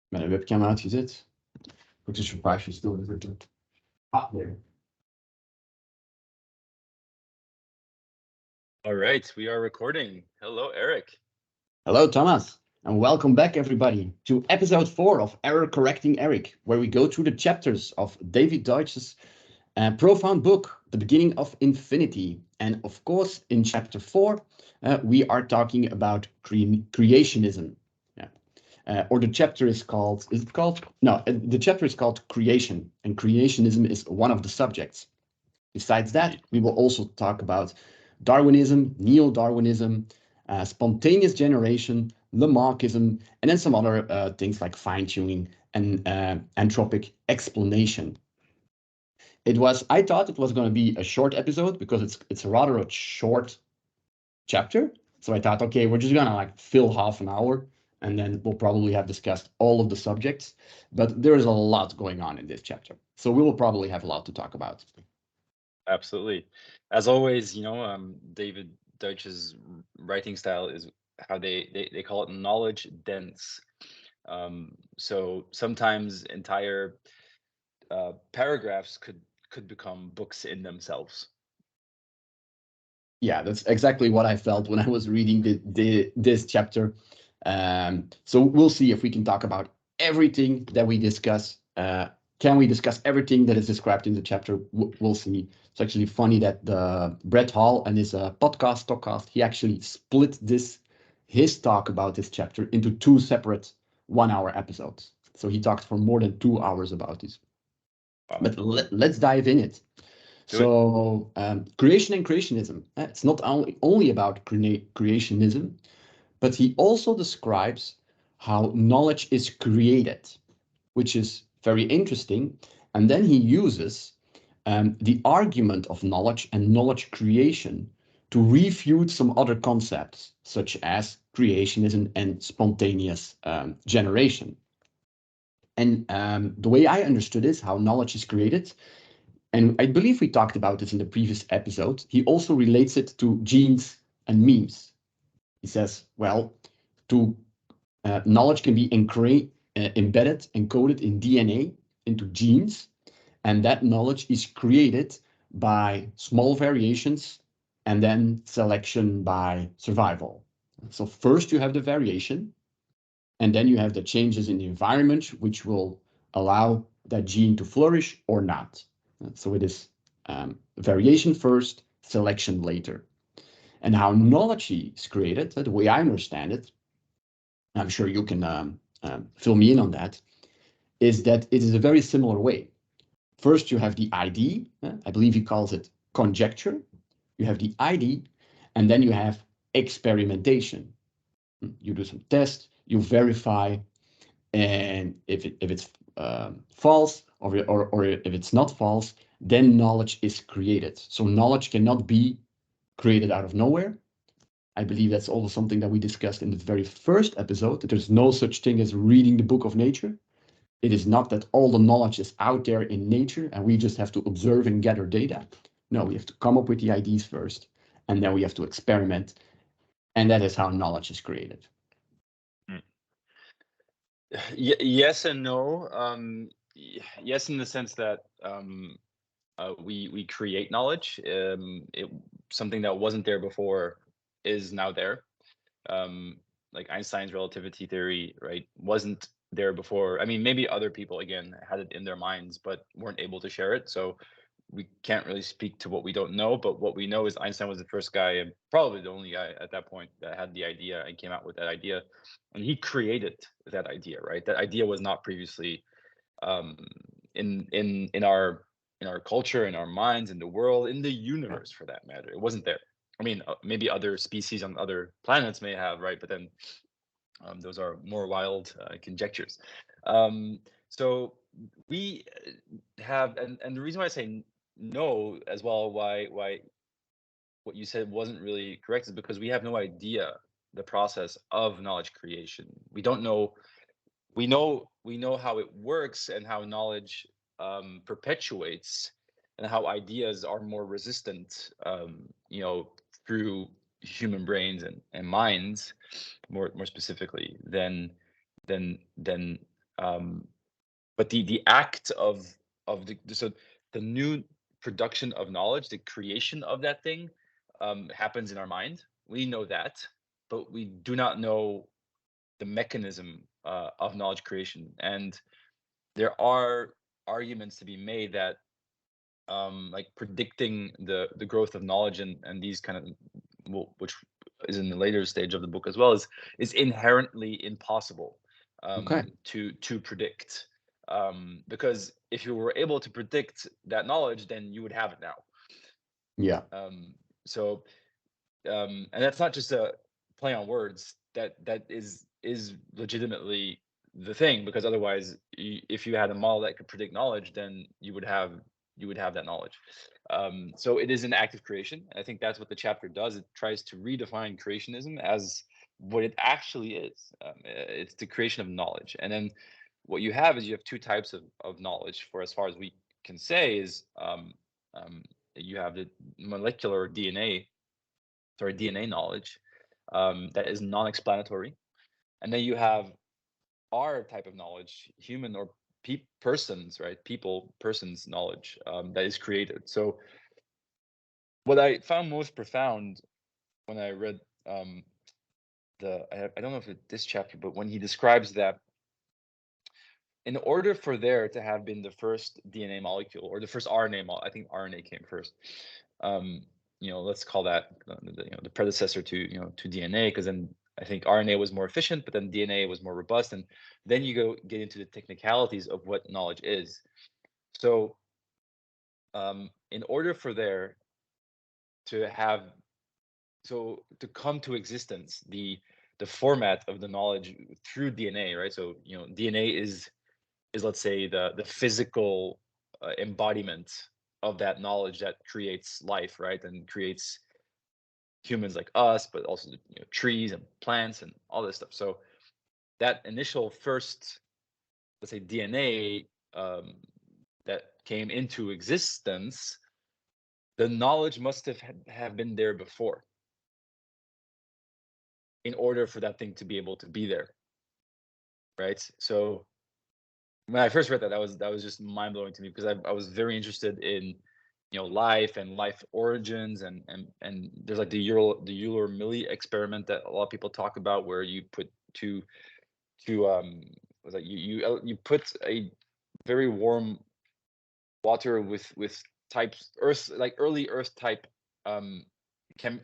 Mijn webcam uitgezet. Moet dus een paasje stil zetten. Ah, there. All right, we are recording. Hello, Erik. Hello, Thomas, and welcome back, everybody, to episode 4 of Error Correcting Erik, where we go through the chapters of David Deutsch's profound book, The Beginning of Infinity. And of course, in chapter 4, we are talking about creationism. Or the chapter is called, the chapter is called Creation, and creationism is one of the subjects. Besides that, we will also talk about Darwinism, neo-Darwinism, spontaneous generation, Lamarckism, and then some other things like fine-tuning and anthropic explanation. I thought it was going to be a short episode because it's rather a short chapter. So I thought, okay, we're just gonna like fill half an hour and then we'll probably have discussed all of the subjects. But there is a lot going on in this chapter. So we will probably have a lot to talk about. Absolutely. As always, David Deutsch's writing style is how they call it knowledge dense. So sometimes entire paragraphs could become books in themselves. Yeah, that's exactly what I felt when I was reading this chapter. So we'll see if we can talk about everything that we discuss. Can we discuss everything that is described in the chapter? We'll see. It's actually funny that Brett Hall and his podcast, he actually split his talk about this chapter into 2 separate 1-hour episodes. So he talked for more than 2 hours about this. Wow. But let's dive in it. So creation and creationism, it's not only about creationism, but he also describes how knowledge is created, which is very interesting. And then he uses the argument of knowledge and knowledge creation to refute some other concepts, such as creationism and spontaneous generation. And the way I understood is how knowledge is created. And I believe we talked about this in the previous episode. He also relates it to genes and memes. He says, well, knowledge can be embedded, encoded in DNA into genes, and that knowledge is created by small variations and then selection by survival. So first you have the variation, and then you have the changes in the environment, which will allow that gene to flourish or not. So it is variation first, selection later. And how knowledge is created, the way I understand it, I'm sure you can fill me in on that, is that it is a very similar way. First, you have the ID. I believe he calls it conjecture. You have the ID, and then you have experimentation. You do some tests, you verify, and if it's false or if it's not false, then knowledge is created. So knowledge cannot be created out of nowhere. I believe that's also something that we discussed in the very first episode, that there's no such thing as reading the book of nature. It is not that all the knowledge is out there in nature and we just have to observe and gather data. No, we have to come up with the ideas first, and then we have to experiment. And that is how knowledge is created. Yes and no. Yes, in the sense that we create knowledge. Something that wasn't there before is now there. Like Einstein's relativity theory, right, wasn't there before. I mean, maybe other people again had it in their minds, but weren't able to share it. So we can't really speak to what we don't know. But what we know is Einstein was the first guy, and probably the only guy at that point, that had the idea and came out with that idea, and he created that idea. Right, that idea was not previously in our culture, in our minds, in the world, in the universe, for that matter. It wasn't there. I mean, maybe other species on other planets may have, right? But then those are more wild conjectures. So we have, and the reason why I say no as well, why what you said wasn't really correct, is because we have no idea the process of knowledge creation. We don't know. We know how it works and how knowledge perpetuates, and how ideas are more resistant, through human brains and minds, more specifically than But the act of the new production of knowledge, the creation of that thing, happens in our mind. We know that, but we do not know the mechanism of knowledge creation. And there are arguments to be made that like predicting the growth of knowledge and these kind of, well, which is in the later stage of the book as well, is inherently impossible Okay. to predict, because if you were able to predict that knowledge, then you would have it now. Yeah. So and that's not just a play on words. That is legitimately the thing, because otherwise, if you had a model that could predict knowledge, then you would have that knowledge. So it is an active creation. I think that's what the chapter does. It tries to redefine creationism as what it actually is. It's the creation of knowledge. And then what you have is you have two types of knowledge, for as far as we can say, is um, you have the molecular DNA knowledge, that is non-explanatory, and then you have our type of knowledge, human or persons, right? Persons knowledge, that is created. So what I found most profound when I read I don't know if it's this chapter, but when he describes that in order for there to have been the first DNA molecule or the first RNA I think RNA came first. Um, let's call that the predecessor to to DNA, because then I think RNA was more efficient, but then DNA was more robust, and then you get into the technicalities of what knowledge is. So, in order for there to have to come to existence, the format of the knowledge through DNA, right? So DNA is, let's say, the physical embodiment of that knowledge that creates life, right? And creates humans like us, but also trees and plants and all this stuff. So that initial first, let's say, DNA, that came into existence, the knowledge must have been there before in order for that thing to be able to be there, right? So when I first read that, that was just mind blowing to me, because I was very interested in life and life origins, and there's like the Euler-Milly experiment that a lot of people talk about, where you put two was that you put a very warm water with types earth, like early earth type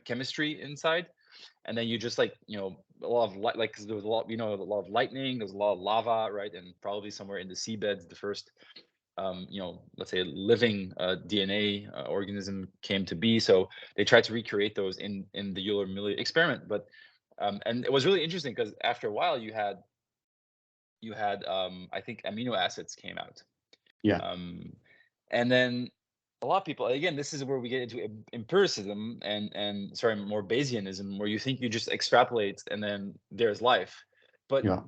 chemistry inside, and then you just like a lot of light, like 'cause there was a lot, a lot of lightning, there's a lot of lava, right? And probably somewhere in the seabeds the first let's say living DNA organism came to be. So they tried to recreate those in the Euler-Milly experiment. But and it was really interesting, because after a while you had I think amino acids came out, Yeah. and then a lot of people, again, this is where we get into empiricism and sorry, more Bayesianism, where you think you just extrapolate and then there's life. But Yeah.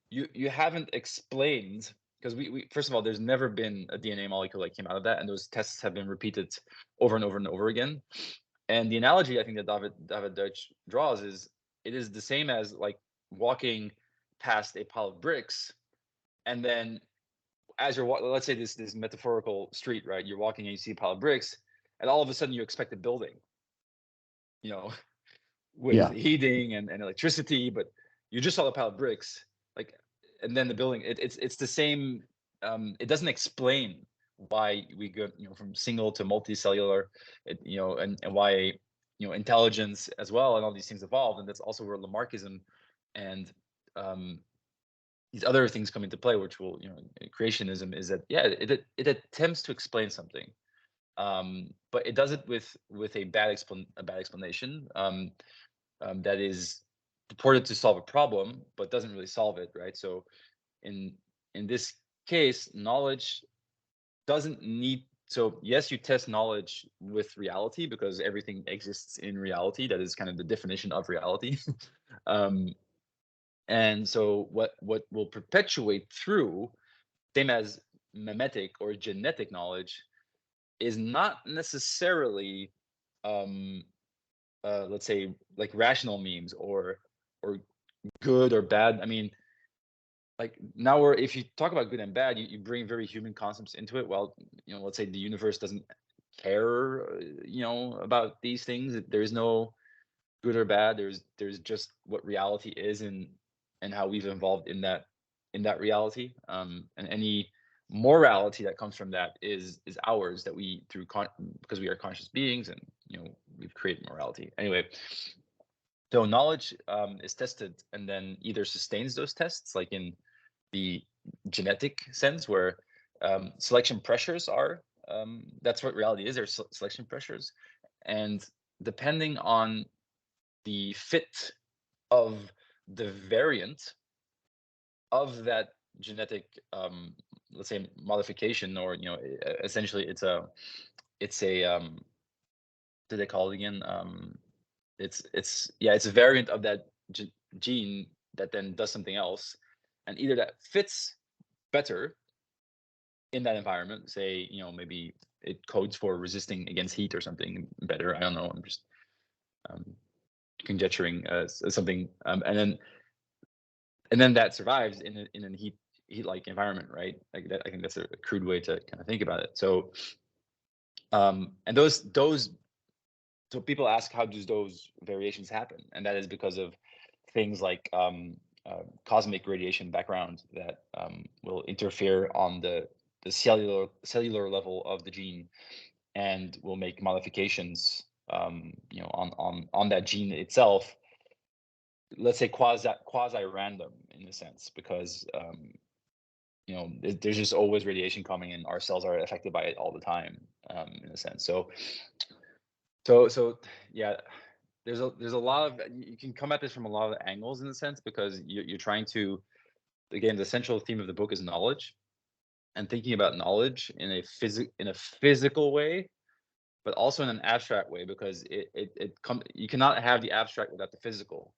you haven't explained, because we first of all, there's never been a DNA molecule that came out of that, and those tests have been repeated over and over and over again. And the analogy I think that David Deutsch draws is, it is the same as like walking past a pile of bricks, and then as you're let's say this metaphorical street, right? You're walking and you see a pile of bricks, and all of a sudden you expect a building, you know, with Yeah. heating and electricity, but you just saw a pile of bricks, like, and then the building. It's the same. It doesn't explain why we go from single to multicellular, and why intelligence as well and all these things evolved, and that's also where Lamarckism and um, these other things come into play, which will, creationism, is that, yeah, it attempts to explain something, but it does it with a bad explanation, that is purported to solve a problem but doesn't really solve it, right? So in this case, knowledge doesn't need. So yes, you test knowledge with reality, because everything exists in reality. That is kind of the definition of reality. um, and so what will perpetuate through, same as memetic or genetic knowledge, is not necessarily um let's say like rational memes or good or bad. I mean, like now we're, if you talk about good and bad, you bring very human concepts into it. Well, let's say the universe doesn't care, about these things. There is no good or bad. There's just what reality is, and how we've evolved in that reality. And any morality that comes from that is ours, that we because we are conscious beings, and we've created morality anyway. So knowledge is tested and then either sustains those tests, like in the genetic sense, where selection pressures are. That's what reality is. There's selection pressures, and depending on the fit of the variant of that genetic, let's say, modification, or essentially it's a what do they call it again? It's a variant of that gene that then does something else, and either that fits better in that environment. Say, maybe it codes for resisting against heat or something better. I don't know. I'm just um, conjecturing something, and then that survives in a heat-like environment, right? Like that. I think that's a crude way to kind of think about it. So, and those. So people ask, how does those variations happen? And that is because of things like cosmic radiation background that will interfere on the cellular level of the gene, and will make modifications, on that gene itself. Let's say quasi random in a sense, because there's just always radiation coming, and our cells are affected by it all the time, in a sense. So yeah, there's a lot of, you can come at this from a lot of angles, in a sense, because you're trying to, again, the central theme of the book is knowledge, and thinking about knowledge in a physical way, but also in an abstract way, because you cannot have the abstract without the physical.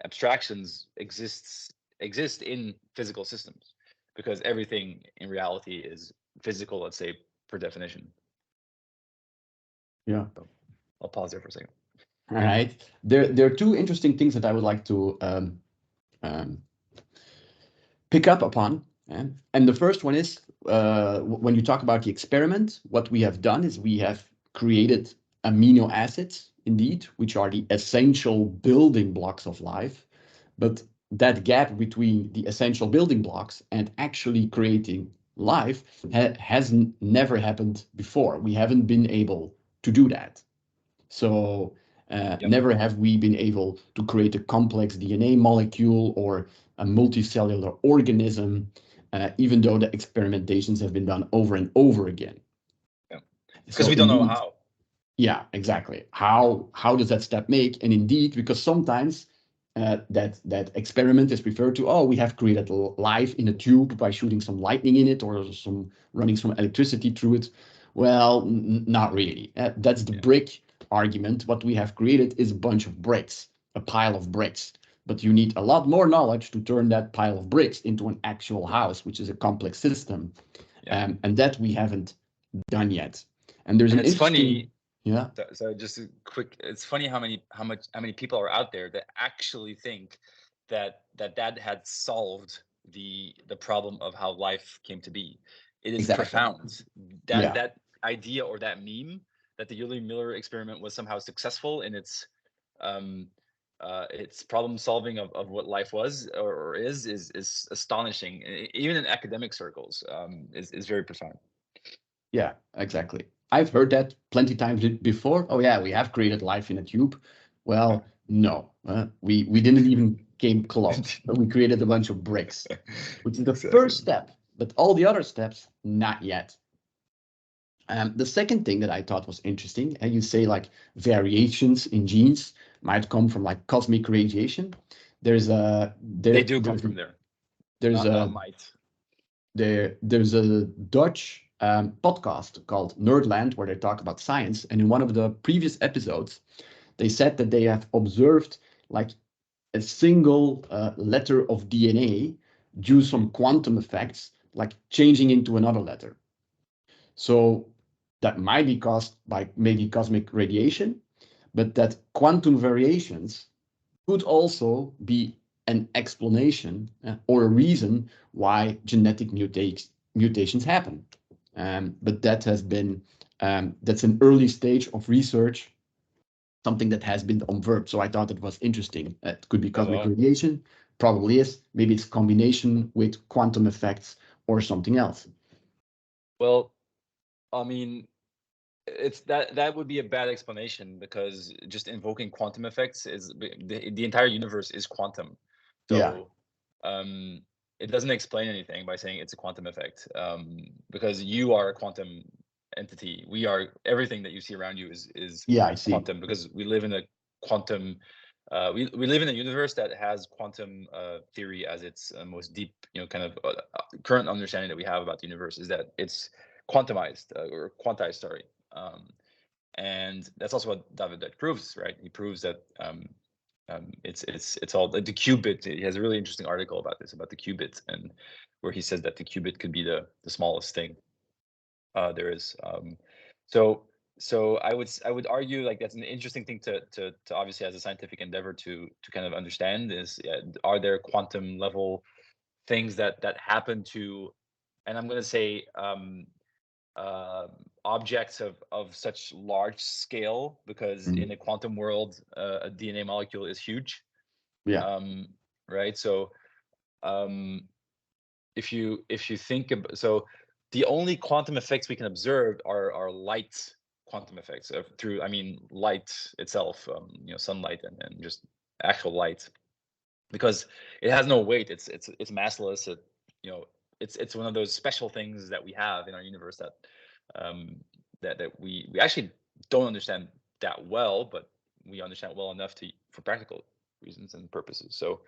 Abstractions exist in physical systems, because everything in reality is physical, let's say, per definition. Yeah. So I'll pause there for a second. All right. There are two interesting things that I would like to pick up upon. And the first one is when you talk about the experiment, what we have done is we have created amino acids, indeed, which are the essential building blocks of life. But that gap between the essential building blocks and actually creating life has never happened before. We haven't been able to do that. So never have we been able to create a complex DNA molecule or a multicellular organism, even though the experimentations have been done over and over again. Yeah. Because we don't know how. Yeah, exactly. How does that step make? And indeed, because sometimes that experiment is referred to, oh, we have created life in a tube by shooting some lightning in it or running some electricity through it. Well, not really. That's the brick argument. What we have created is a bunch of bricks, a pile of bricks. But you need a lot more knowledge to turn that pile of bricks into an actual house, which is a complex system. And that we haven't done yet. And there's an interesting... Funny. Yeah. So just a quick, it's funny how many people are out there that actually think that had solved the problem of how life came to be. It is profound. That idea, or that meme, that the Euler Miller experiment was somehow successful in its problem solving of what life was or is astonishing. Even in academic circles, is very profound. Yeah, exactly. I've heard that plenty times before. Oh yeah, we have created life in a tube. Well, no, we didn't even came close. We created a bunch of bricks, which is the first step. But all the other steps, not yet. The second thing that I thought was interesting, and you say like variations in genes might come from like cosmic radiation. They do come from there. There's a Dutch podcast called Nerdland where they talk about science, and in one of the previous episodes they said that they have observed like a single letter of DNA due to some quantum effects, like changing into another letter. So that might be caused by maybe cosmic radiation, but that quantum variations could also be an explanation or a reason why genetic mutations happen. But that has been, that's an early stage of research, something that has been observed. So I thought it was interesting. It could be cosmic radiation, probably is. Maybe it's a combination with quantum effects or something else. Well, I mean, it's that would be a bad explanation, because just invoking quantum effects is the entire universe is quantum. So it doesn't explain anything by saying it's a quantum effect, because you are a quantum entity. We are, everything that you see around you is I see. quantum, because we live in a quantum we live in a universe that has quantum theory as its most deep, kind of current understanding that we have about the universe, is that it's quantumized or quantized, sorry. And that's also what Deutsch proves, right? He proves that it's all the qubit. He has a really interesting article about this, about the qubit, and where he says that the qubit could be the smallest thing there is. So I would argue, like, that's an interesting thing to obviously, as a scientific endeavor, to kind of understand is, are there quantum level things that happen to, and I'm going to say objects of such large scale, because in a quantum world, a DNA molecule is huge. Right. So if you think about, so the only quantum effects we can observe are light quantum effects through, I mean, light itself, sunlight and just actual light, because it has no weight. It's massless. It's one of those special things that we have in our universe that that we actually don't understand that well, but we understand well enough for practical reasons and purposes. So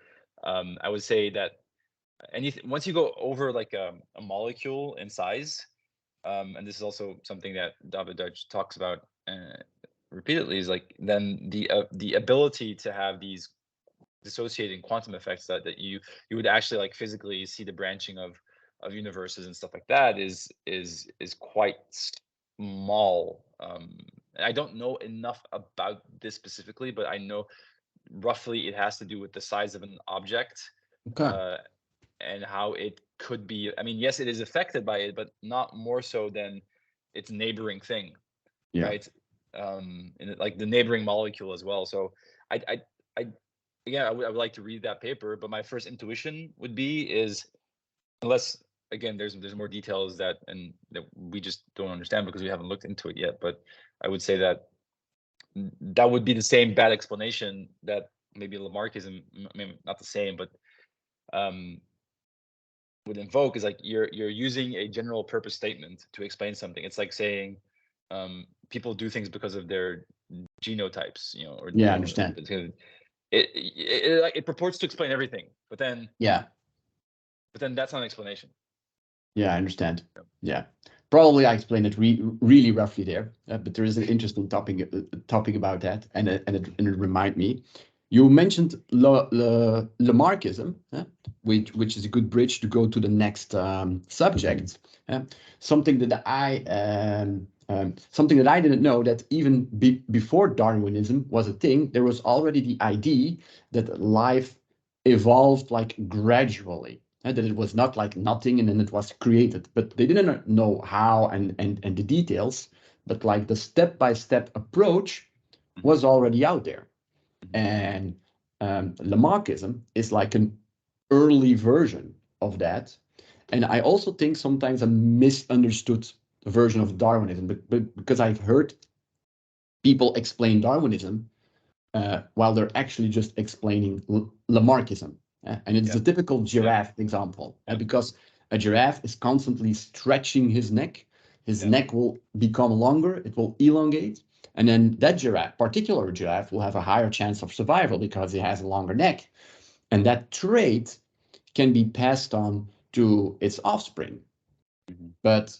I would say that anything, once you go over like a molecule in size, and this is also something that Deutsch talks about repeatedly, is like, then the ability to have these dissociating quantum effects that you would actually like physically see the branching of universes and stuff like that is quite small. I don't know enough about this specifically, but I know roughly it has to do with the size of an object. And how it could be, I mean, yes, it is affected by it, but not more so than its neighboring thing, right? And like the neighboring molecule as well. So I would like to read that paper, but my first intuition would be is, unless again there's more details that we just don't understand because we haven't looked into it yet, but I would say that would be the same bad explanation that maybe Lamarckism, I mean, not the same, but would invoke, is like you're using a general purpose statement to explain something. It's like saying people do things because of their genotypes, or I understand. It purports to explain everything, but then that's not an explanation. I understand. Probably I explained it really roughly there, but there is an interesting topic about that, and it reminded me. You mentioned Lamarckism, which is a good bridge to go to the next subject. Something that I didn't know, that even before Darwinism was a thing, there was already the idea that life evolved like gradually, that it was not like nothing and then it was created. But they didn't know how and the details, but like the step-by-step approach was already out there. And Lamarckism is like an early version of that. And I also think sometimes a misunderstood version of Darwinism, because I've heard people explain Darwinism while they're actually just explaining Lamarckism. And it's a typical giraffe example, because a giraffe is constantly stretching his neck. His neck will become longer, it will elongate. And then that particular giraffe, will have a higher chance of survival because he has a longer neck. And that trait can be passed on to its offspring. But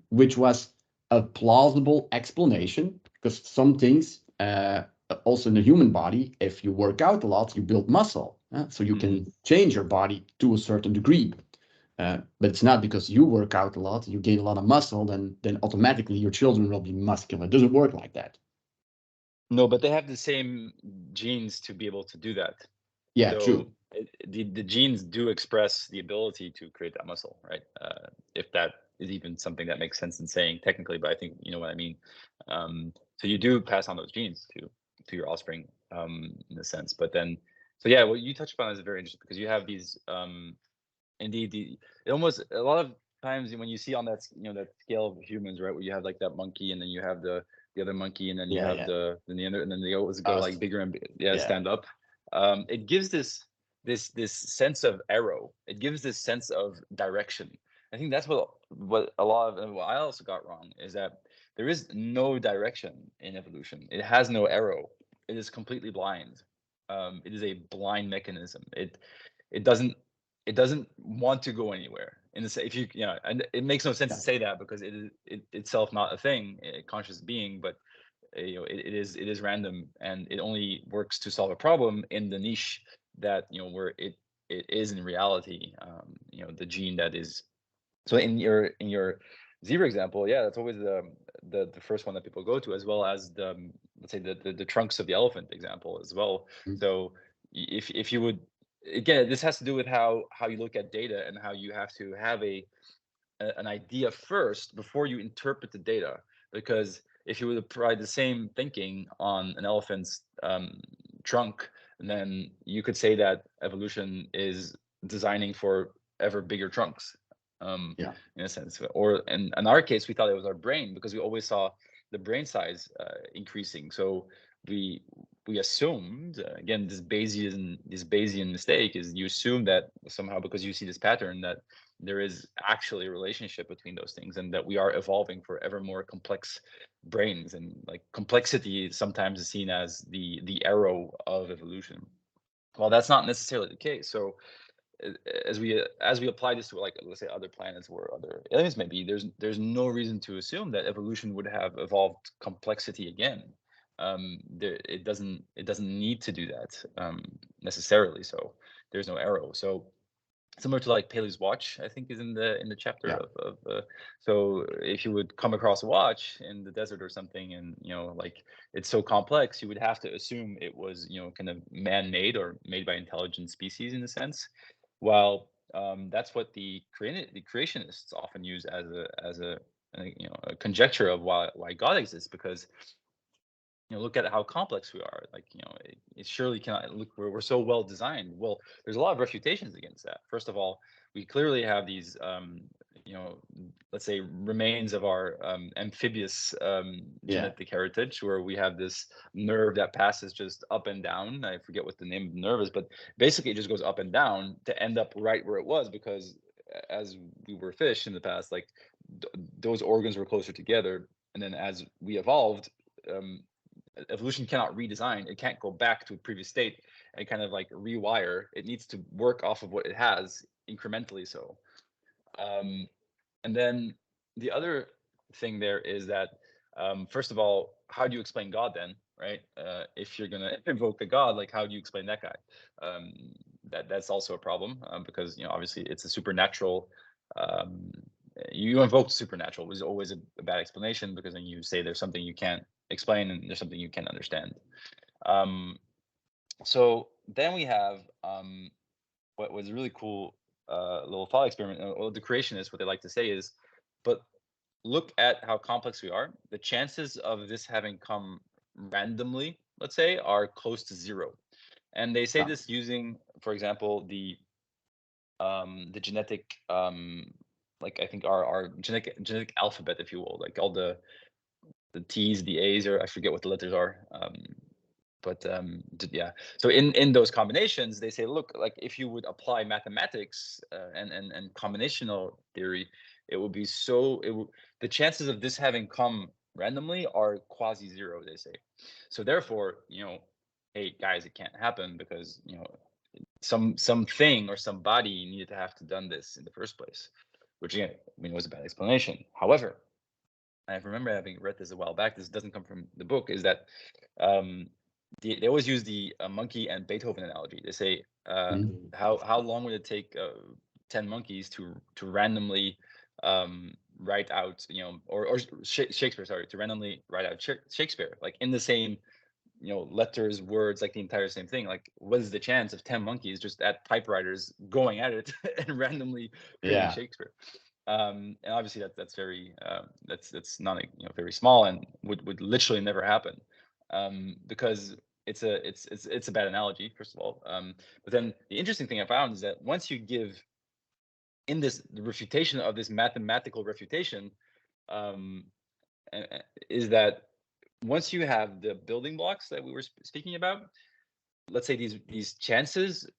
which was a plausible explanation, because some things, also in the human body, if you work out a lot, you build muscle. So you can change your body to a certain degree. But it's not because you work out a lot, you gain a lot of muscle, then automatically your children will be muscular. It doesn't work like that. No, but they have the same genes to be able to do that. Yeah, true. the genes do express the ability to create that muscle, right? If that is even something that makes sense in saying technically, but I think you know what I mean. So you do pass on those genes to your offspring, in a sense. But then, so yeah, what you touched upon is very interesting because you have these, indeed, it almost a lot of times when you see on that that scale of humans, right, where you have like that monkey, and then you have the other monkey, and then you Yeah, have yeah. the other, and then they always go like Us. bigger and yeah, Yeah. stand up. It gives this sense of arrow. It gives this sense of direction. I think that's what a lot of, and what I also got wrong is that there is no direction in evolution. It has no arrow. It is completely blind. It is a blind mechanism. It doesn't it doesn't want to go anywhere. In the if you know, and it makes no sense Yeah. to say that because it is itself not a thing, a conscious being, but it is random, and it only works to solve a problem in the niche that where it is in reality. The gene that is, so in your zebra example, yeah, that's always the first one that people go to, as well as let's say the trunks of the elephant example as well. Mm. So if you would, again, this has to do with how you look at data, and how you have to have an idea first before you interpret the data. Because if you would apply the same thinking on an elephant's trunk, then you could say that evolution is designing for ever bigger trunks, Yeah. in a sense. Or in our case, we thought it was our brain because we always saw the brain size increasing. So we we assumed, again, this Bayesian mistake is, you assume that somehow, because you see this pattern, that there is actually a relationship between those things, and that we are evolving for ever more complex brains. And like complexity sometimes is seen as the arrow of evolution. Well, that's not necessarily the case. So as we apply this to, like, let's say, other planets or other aliens, maybe there's no reason to assume that evolution would have evolved complexity again. It doesn't need to do that, necessarily. So there's no arrow. So similar to like Paley's watch, I think, is in the chapter Yeah. of so if you would come across a watch in the desert or something, and like, it's so complex, you would have to assume it was kind of man-made or made by intelligent species, in a sense. While that's what the creationists often use as a conjecture of why God exists. Because look at how complex we are. Like, it surely cannot look. We're so well designed. Well, there's a lot of refutations against that. First of all, we clearly have these, you know, let's say, remains of our amphibious Yeah. genetic heritage, where we have this nerve that passes just up and down. I forget what the name of the nerve is, but basically it just goes up and down to end up right where it was, because as we were fish in the past, like, those organs were closer together. And then as we evolved, um, evolution cannot redesign. It can't go back to a previous state and kind of like rewire. It needs to work off of what it has incrementally. So um, and then the other thing there is that, first of all, how do you explain God then, right? If you're gonna invoke a God, like, how do you explain that guy? um, that's also a problem, because obviously it's a supernatural. um, you invoke supernatural is always a bad explanation, because then you say there's something you can't explain, and there's something you can't understand. um, so then we have, what was a really cool little thought experiment. Well, the creationists, what they like to say is, but look at how complex we are. The chances of this having come randomly, let's say, are close to zero. And they say Yeah. this using, for example, the genetic, like, I think our genetic alphabet, if you will, like all the T's, the A's, or I forget what the letters are. But yeah, so in those combinations, they say, look, like, if you would apply mathematics, and combinational theory, it would be so it would the chances of this having come randomly are quasi zero, they say. So therefore, hey guys, it can't happen, because something or somebody needed to have to done this in the first place, which, again, I mean, was a bad explanation. However, I remember having read this a while back. This doesn't come from the book. Is that um, they always use the monkey and Beethoven analogy. They say, Mm. how long would it take 10 monkeys to randomly write out, or Shakespeare, sorry, to randomly write out Shakespeare, like, in the same letters, words, like the entire same thing. Like, what is the chance of 10 monkeys just at typewriters going at it and randomly creating Yeah. Shakespeare? And obviously that's very that's not very small, and would literally never happen, because it's a bad analogy, first of all. But then the interesting thing I found is that once you give in this the refutation of this mathematical refutation, um, is that once you have the building blocks that we were speaking about, let's say these chances,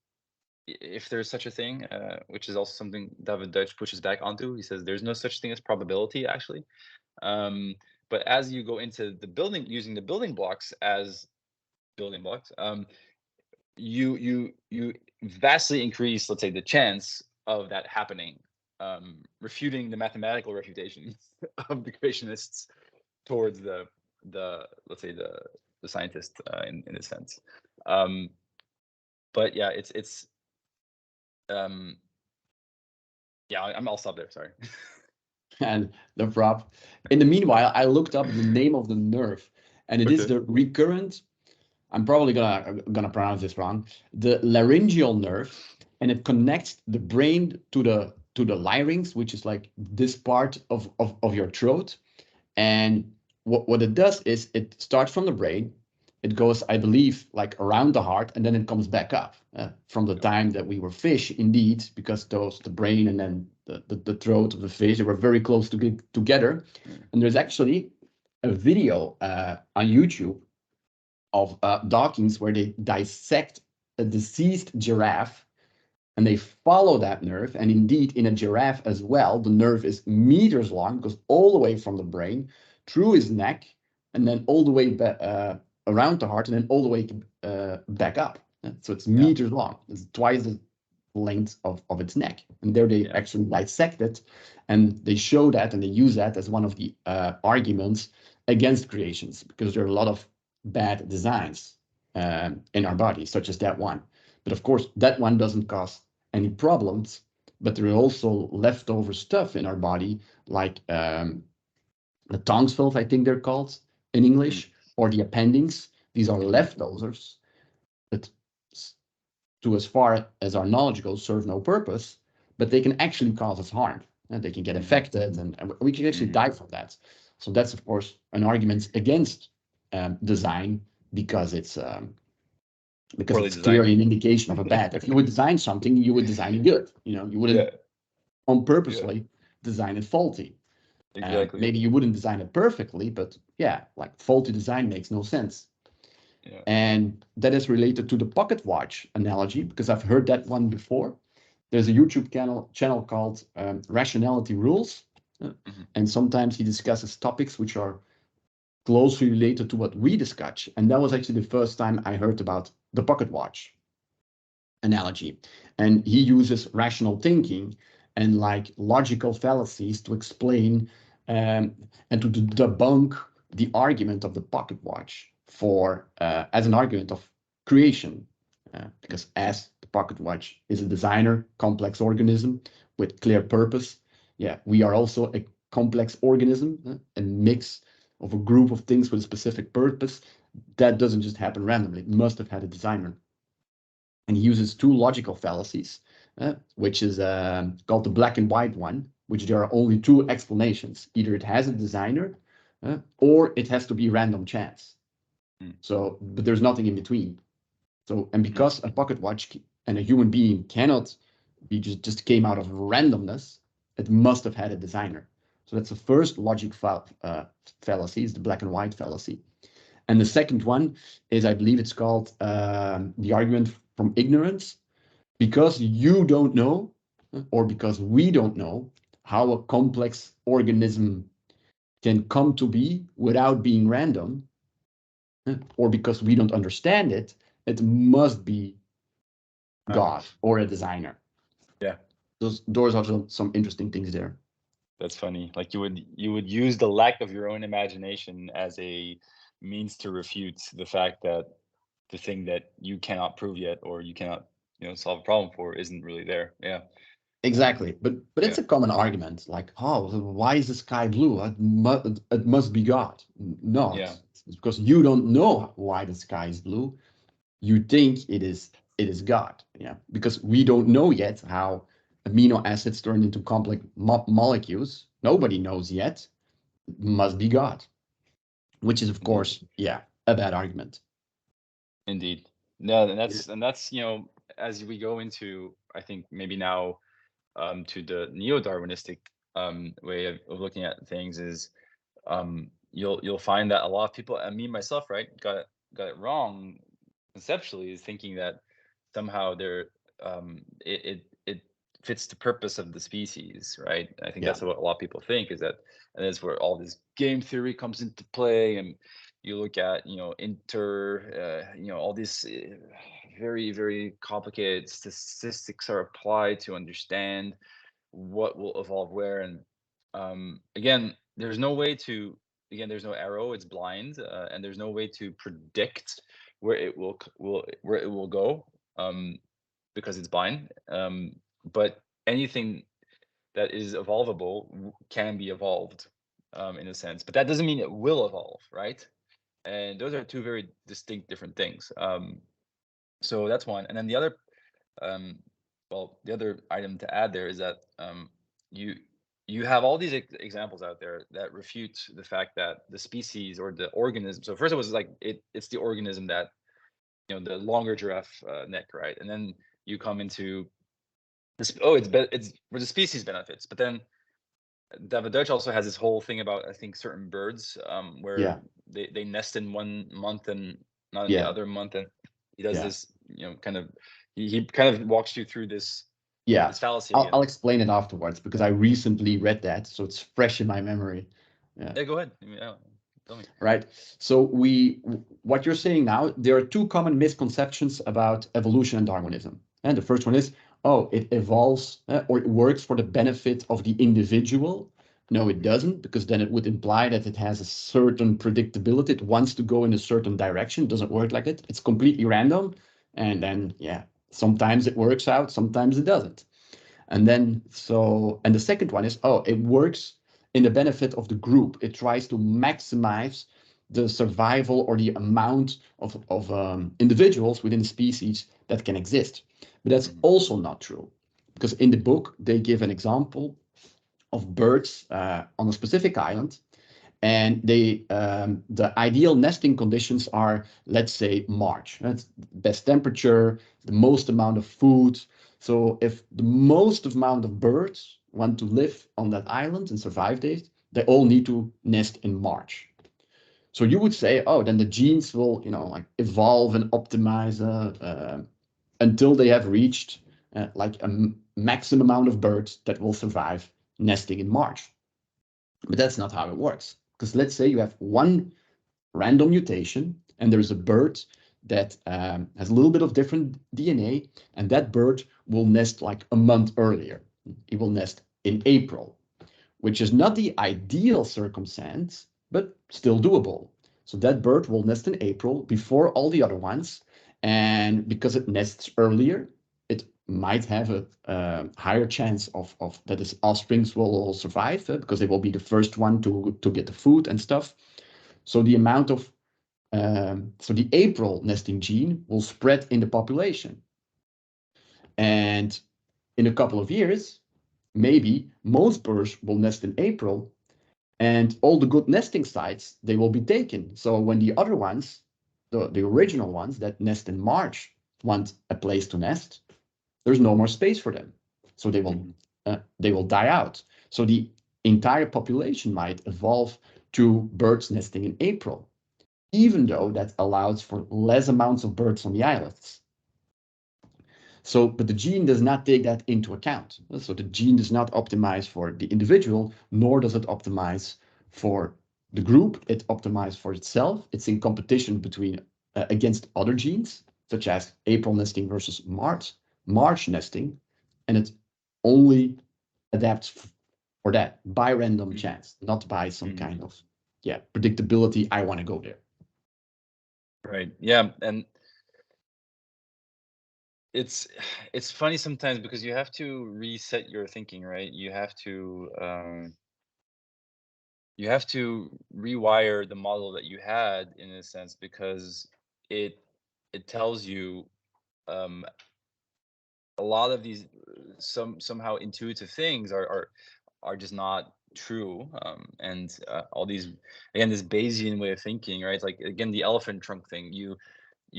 if there's such a thing, which is also something David Deutsch pushes back onto. He says there's no such thing as probability, actually. But as you go into the building, using the building blocks as building blocks, you vastly increase, let's say, the chance of that happening, refuting the mathematical refutation of the creationists towards the let's say the scientist, in a sense. Um, but yeah, it's yeah, I'll stop there. Sorry. And the prop. In the meanwhile, I looked up the name of the nerve, and it is Okay. the recurrent. I'm probably gonna pronounce this wrong. The laryngeal nerve, and it connects the brain to the larynx, which is like this part of your throat. And what it does is it starts from the brain. It goes, I believe, like around the heart, and then it comes back up. From the time that we were fish, indeed, because the brain and then the throat of the fish, they were very close together. Mm. And there's actually a video on YouTube of Dawkins where they dissect a deceased giraffe and they follow that nerve. And indeed, in a giraffe as well, the nerve is meters long, goes all the way from the brain through his neck and then all the way around the heart and then all the way back up. So it's Yeah. meters long. It's twice the length of its neck. And there they Yeah. actually dissect it and they show that and they use that as one of the arguments against creations, because there are a lot of bad designs in our body, such as that one. But of course, that one doesn't cause any problems, but there is also leftover stuff in our body, like the tongue valve, I think they're called in Mm. English, or the appendix. These are Mhm. leftovers that, to as far as our knowledge goes, serve no purpose, but they can actually cause us harm. And they can get Mhm. affected, and we can actually Mhm. die from that. So that's, of course, an argument against design, because Poorly it's designed. clearly an indication of a bad. If you would design something, you would design it good. You Yeah. wouldn't on Yeah. purposely design it faulty. Exactly. Maybe you wouldn't design it perfectly, but yeah, like faulty design makes no sense. Yeah. And that is related to the pocket watch analogy, because I've heard that one before. There's a YouTube channel called Rationality Rules, Mhm. and sometimes he discusses topics which are closely related to what we discuss. And that was actually the first time I heard about the pocket watch analogy. And he uses rational thinking and like logical fallacies to explain and to debunk the argument of the pocket watch for as an argument of creation. Because as the pocket watch is a designer, complex organism with clear purpose, yeah, we are also a complex organism, a mix of a group of things with a specific purpose. That doesn't just happen randomly. It must have had a designer. And he uses two logical fallacies, which is called the black and white one, which there are only two explanations. Either it has a designer or it has to be random chance. Mm. So, but there's nothing in between. So, and Mm. because a pocket watch and a human being cannot be just came out of randomness, it must have had a designer. So that's the first logic fallacy, is the black and white fallacy. And the second one is, I believe it's called the argument from ignorance, because you don't know, or because we don't know how a complex organism can come to be without being random, or because we don't understand it, it must be Ah, God or a designer. yeah. Those are some interesting things there. That's funny. Like you would use the lack of your own imagination as a means to refute the fact that the thing that you cannot prove yet, or you cannot solve a problem for, isn't really there. Yeah. Exactly, but it's Yeah. a common argument. Like, oh, why is the sky blue? It must be God. No, Yeah. it's because you don't know why the sky is blue. You think it is God. Yeah, because we don't know yet how amino acids turn into complex molecules. Nobody knows yet. It must be God, which is of Indeed. course, yeah, a bad argument. Indeed. No, and Yeah. that's as we go into, I think maybe now, to the neo-Darwinistic way of looking at things is, you'll find that a lot of people, and me myself, right, got it wrong conceptually, is thinking that somehow it fits the purpose of the species, right? I think Yeah. that's what a lot of people think, is that, and that's where all this game theory comes into play. And you look at, all these very, very complicated statistics are applied to understand what will evolve where. And again, there's no arrow, it's blind, and there's no way to predict where it will go, because it's blind. But anything that is evolvable can be evolved, in a sense, but that doesn't mean it will evolve, right? And those are two very distinct different things. So that's one. And then the other, um, the other item to add there is that, you you have all these examples out there that refute the fact that the species or the organism. So first it was like it's the organism that, the longer giraffe neck, right? And then you come into this. Oh, it's where the species benefits. But then David Deutsch also has this whole thing about, I think, certain birds, where Yeah. they nest in one month and not in the Yeah. other month. And he does Yeah. this, kind of, he kind of walks you through Yeah. this fallacy I'll again. explain it afterwards because I recently read that, so it's fresh in my memory. Yeah. Yeah, go ahead. Yeah, tell me. Right. So what you're saying now, there are two common misconceptions about evolution and Darwinism. And the first one is, oh, it evolves or it works for the benefit of the individual. No, it doesn't, because then it would imply that it has a certain predictability. It wants to go in a certain direction. It doesn't work like that. It's completely random. And then, yeah, sometimes it works out, sometimes it doesn't. And the second one is, oh, it works in the benefit of the group. It tries to maximize the survival or the amount of individuals within a species that can exist. But that's Mhm. also not true, because in the book, they give an example of birds on a specific island, and the ideal nesting conditions are, let's say, March. That's best temperature, the most amount of food. So if the most amount of birds want to live on that island and survive this, they all need to nest in March. So you would say, oh, then the genes will, like evolve and optimize until they have reached like a maximum amount of birds that will survive nesting in March. But that's not how it works. Because let's say you have one random mutation and there's a bird that has a little bit of different DNA, and that bird will nest like a month earlier. It will nest in April, which is not the ideal circumstance, but still doable. So that bird will nest in April before all the other ones. And because it nests earlier, it might have a higher chance of that its offsprings will all survive because they will be the first one to get the food and stuff. So the April nesting gene will spread in the population. And in a couple of years, maybe most birds will nest in April, and all the good nesting sites, they will be taken. So when the other ones, the original ones that nest in March, want a place to nest, there's no more space for them. So Mhm. they will die out. So the entire population might evolve to birds nesting in April, even though that allows for less amounts of birds on the islands. So, but the gene does not take that into account. So the gene does not optimize for the individual, nor does it optimize for the group. It optimizes for itself. It's in competition against other genes, such as April nesting versus March nesting, and it only adapts for that by random Mhm. chance, not by some Mhm. kind of predictability. I want to go there. Right. Yeah. And it's it's funny sometimes because you have to reset your thinking, right? You have to rewire the model that you had in a sense because it it tells you um, a lot of these somehow intuitive things are just not true, and all these, again, this Bayesian way of thinking, right? Like, again, the elephant trunk thing. You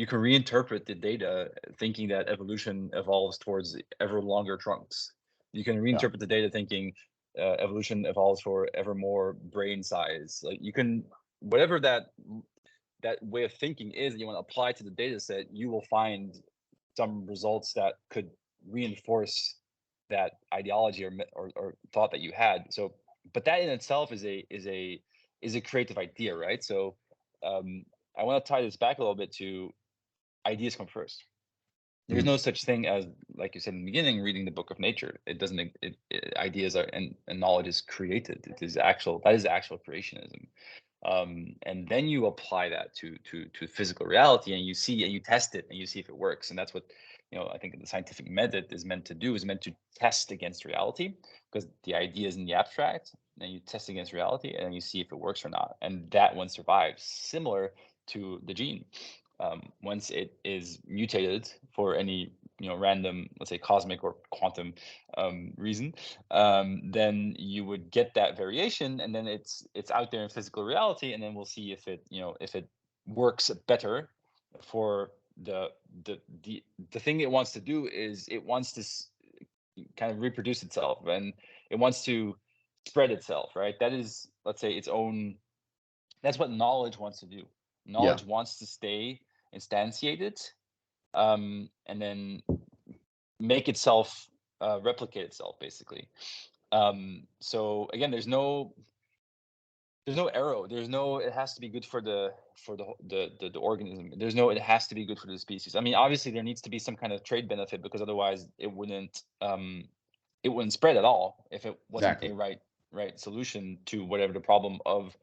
can reinterpret the data thinking that evolution evolves towards ever longer trunks. You can Yeah. reinterpret the data thinking evolution evolves for ever more brain size. Like, you can, whatever that way of thinking is that you want to apply to the data set, you will find some results that could reinforce that ideology or thought that you had. So, but that in itself is a creative idea, right? So, um, I want to tie this back a little bit to ideas come first. There's Mm. no such thing as, like you said in the beginning, reading the book of nature. It doesn't. Ideas are, and knowledge is created. It is actual. That is actual creationism. And then you apply that to physical reality, and you see and you test it and you see if it works. And that's what, I think the scientific method is meant to do, is meant to test against reality, because the idea is in the abstract, and you test against reality and you see if it works or not, and that one survives, similar to the gene. Once it is mutated for any random, let's say cosmic or quantum reason, then you would get that variation, and then it's out there in physical reality, and then we'll see if it works better for the thing it wants to do. Is it wants to kind of reproduce itself, and it wants to spread itself, right? That is, let's say, its own. That's what knowledge wants to do. Yeah. Knowledge wants to stay instantiated, and then make itself replicate itself, basically. So again, there's no arrow. There's no it has to be good for the organism. There's no it has to be good for the species. I mean, obviously there needs to be some kind of trade benefit, because otherwise it wouldn't spread at all if it wasn't a Exactly. right solution to whatever the problem of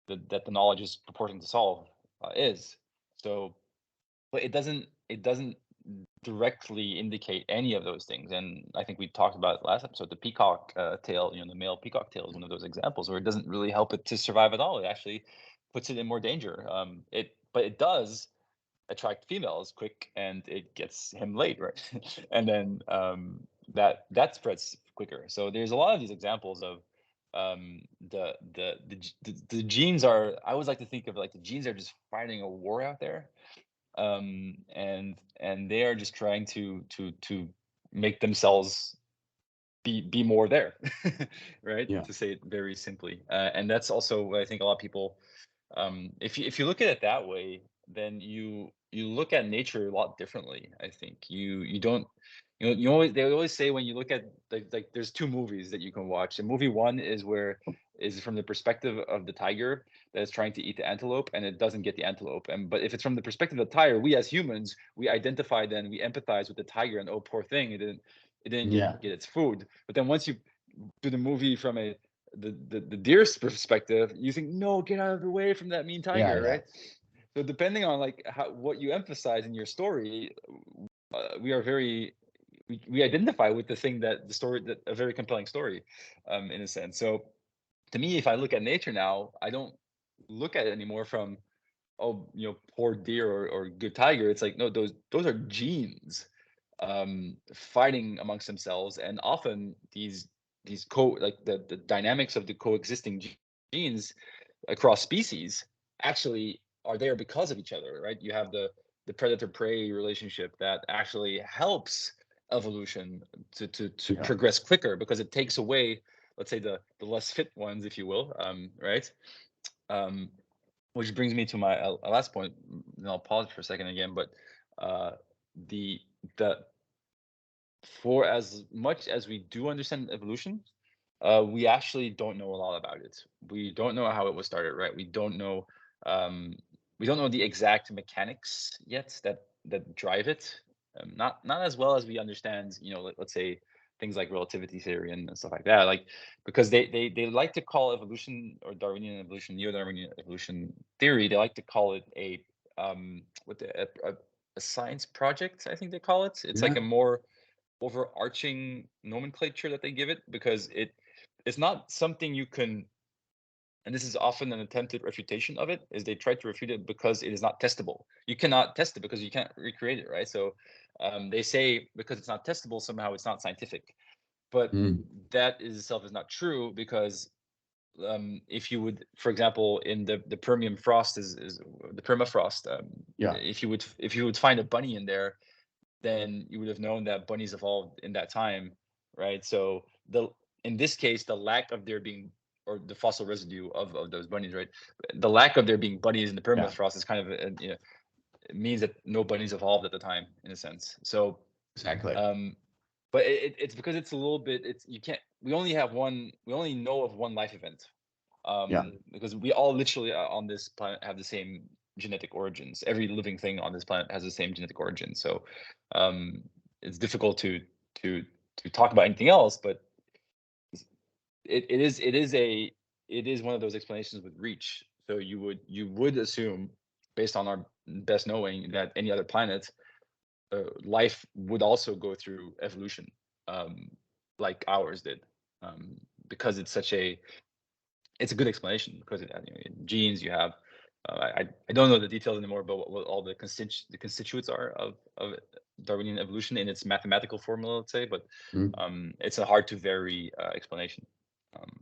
that the knowledge is purporting to solve is. So, but it doesn't directly indicate any of those things. And I think we talked about it last episode. The peacock tail, the male peacock tail is one of those examples where it doesn't really help it to survive at all. It actually puts it in more danger. But it does attract females quick, and it gets him laid, right? And then that spreads quicker. So there's a lot of these examples of the genes are. I always like to think of, like, the genes are just fighting a war out there, and they are just trying to make themselves be more there, right? Yeah. To say it very simply, and that's also what I think a lot of people. If you look at it that way, then you look at nature a lot differently. I think you don't. They always say, when you look at, like there's two movies that you can watch. And movie one is from the perspective of the tiger that is trying to eat the antelope, and it doesn't get the antelope. But if it's from the perspective of the tiger, we as humans, we identify, then we empathize with the tiger, and, oh, poor thing, it didn't Yeah. get its food. But then once you do the movie from the deer's perspective, you think, no, get out of the way from that mean Yeah. tiger, Yeah. right? So depending on, like, what you emphasize in your story, we are very we identify with the thing, that the story, that a very compelling story, in a sense. So to me, if I look at nature now, I don't look at it anymore from, oh, poor deer or good tiger. It's like, no, those are genes fighting amongst themselves, and often these like the dynamics of the coexisting genes across species actually are there because of each other, right? You have the predator prey relationship that actually helps evolution to Yeah. progress quicker, because it takes away, let's say, the less fit ones, if you will, right? um, which brings me to my last point. And I'll pause for a second again, but uh, the the for as much as we do understand evolution, we actually don't know a lot about it. We don't know how it was started, right? Um, we don't know the exact mechanics yet that drive it. Not as well as we understand, let's say things like relativity theory and stuff like that. Like, because they like to call evolution, or Darwinian evolution, neo-Darwinian evolution theory. They like to call it a what the a science project, I think they call it. It's like Yeah. a more overarching nomenclature that they give it, because it's not something you can, and this is often an attempted refutation of it, is they try to refute it because it is not testable. You cannot test it because you can't recreate it, right? So they say because it's not testable, somehow it's not scientific. But Mm. that is itself is not true, because if you would, for example, in the Permian frost is the permafrost, Yeah. if you would find a bunny in there, then you would have known that bunnies evolved in that time, right? So the in this case, the lack of there being, or the fossil residue of those bunnies, right? The lack of there being bunnies in the Yeah. permafrost is kind of it means that no bunnies evolved at the time, in a sense. So Exactly. um, but it's because it's a little bit, it's you can't, we only know of one life event, Yeah. because we all literally on this planet have the same genetic origins. Every living thing on this planet has the same genetic origin. So um, it's difficult to to talk about anything else, but it is one of those explanations with reach. So you would assume, based on our best knowing, that any other planet, life would also go through evolution, um, like ours did, um, because it's a good explanation, because in genes you have, I don't know the details anymore, but what all the constituents are of Darwinian evolution in its mathematical formula, let's say, but Mm. it's a hard to vary explanation.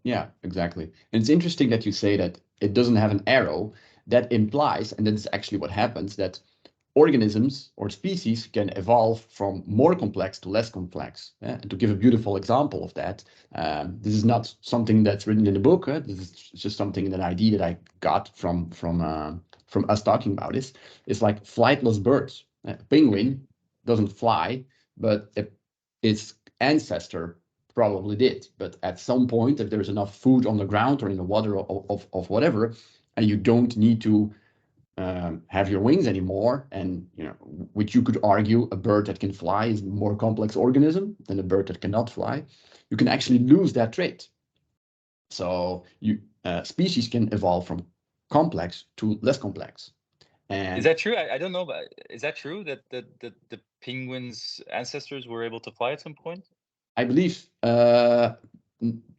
Yeah, exactly. And it's interesting that you say that it doesn't have an arrow. That implies, and that's actually what happens, that organisms or species can evolve from more complex to less complex. And to give a beautiful example of that, this is not something that's written in the book. This is just something, that idea that I got from us talking about this. It's like flightless birds. A penguin doesn't fly, but its ancestor probably did. But at some point, if there's enough food on the ground or in the water of whatever, and you don't need to have your wings anymore, and which you could argue a bird that can fly is a more complex organism than a bird that cannot fly, you can actually lose that trait. So species can evolve from complex to less complex. Is And that true? I don't know, but is that true that the penguins' ancestors were able to fly at some point? I believe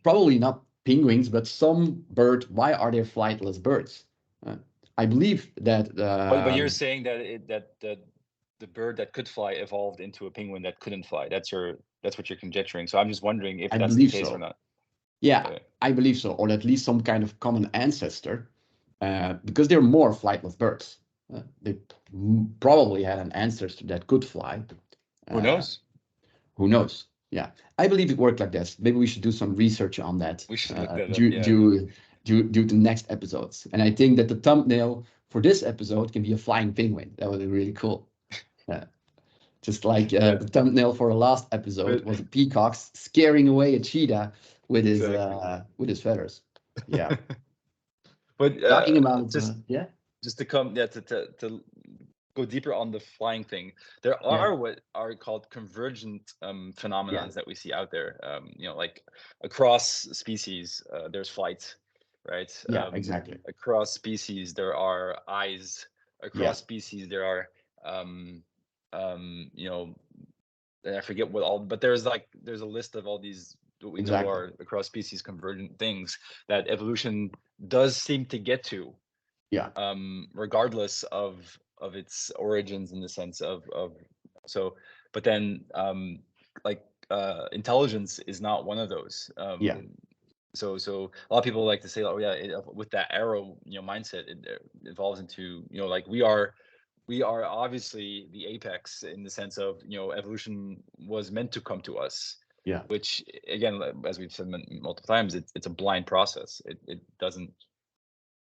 probably not penguins, but some bird. Why are there flightless birds? Uh, I believe that But you're saying that the bird that could fly evolved into a penguin that couldn't fly. That's what you're conjecturing. So I'm just wondering if I that's the believe case or so. not. Yeah, Okay. I believe so, or at least some kind of common ancestor, because they're more flightless birds. They probably had an ancestor that could fly. Who Uh, knows? who knows? Yeah, I believe it worked like this. Maybe we should do some research on that We should look that up. due, Yeah. due, due to next episodes. And I think that the thumbnail for this episode can be a flying penguin. That would be really cool. Yeah. Just like Yeah. the thumbnail for the last episode But was a peacock scaring away a cheetah exactly. with his feathers. Yeah. But Talking about just yeah, just to come, yeah, to go deeper on the flying thing, there yeah, are what are called convergent phenomena yeah, that we see out there. Like across species, there's flight, right? yeah, exactly. Across species, there are eyes. Yeah, Across species, there are um, you know, and I forget what all, but there's a list of all these what we know exactly. are across species convergent things that evolution does seem to get to, Yeah, regardless of its origins, in the sense of so. But then like intelligence is not one of those. yeah, So a lot of people like to say, oh yeah, with that arrow mindset, it evolves into, like we are obviously the apex, in the sense of, evolution was meant to come to us, yeah, which, again, as we've said multiple times, it's a blind process. It doesn't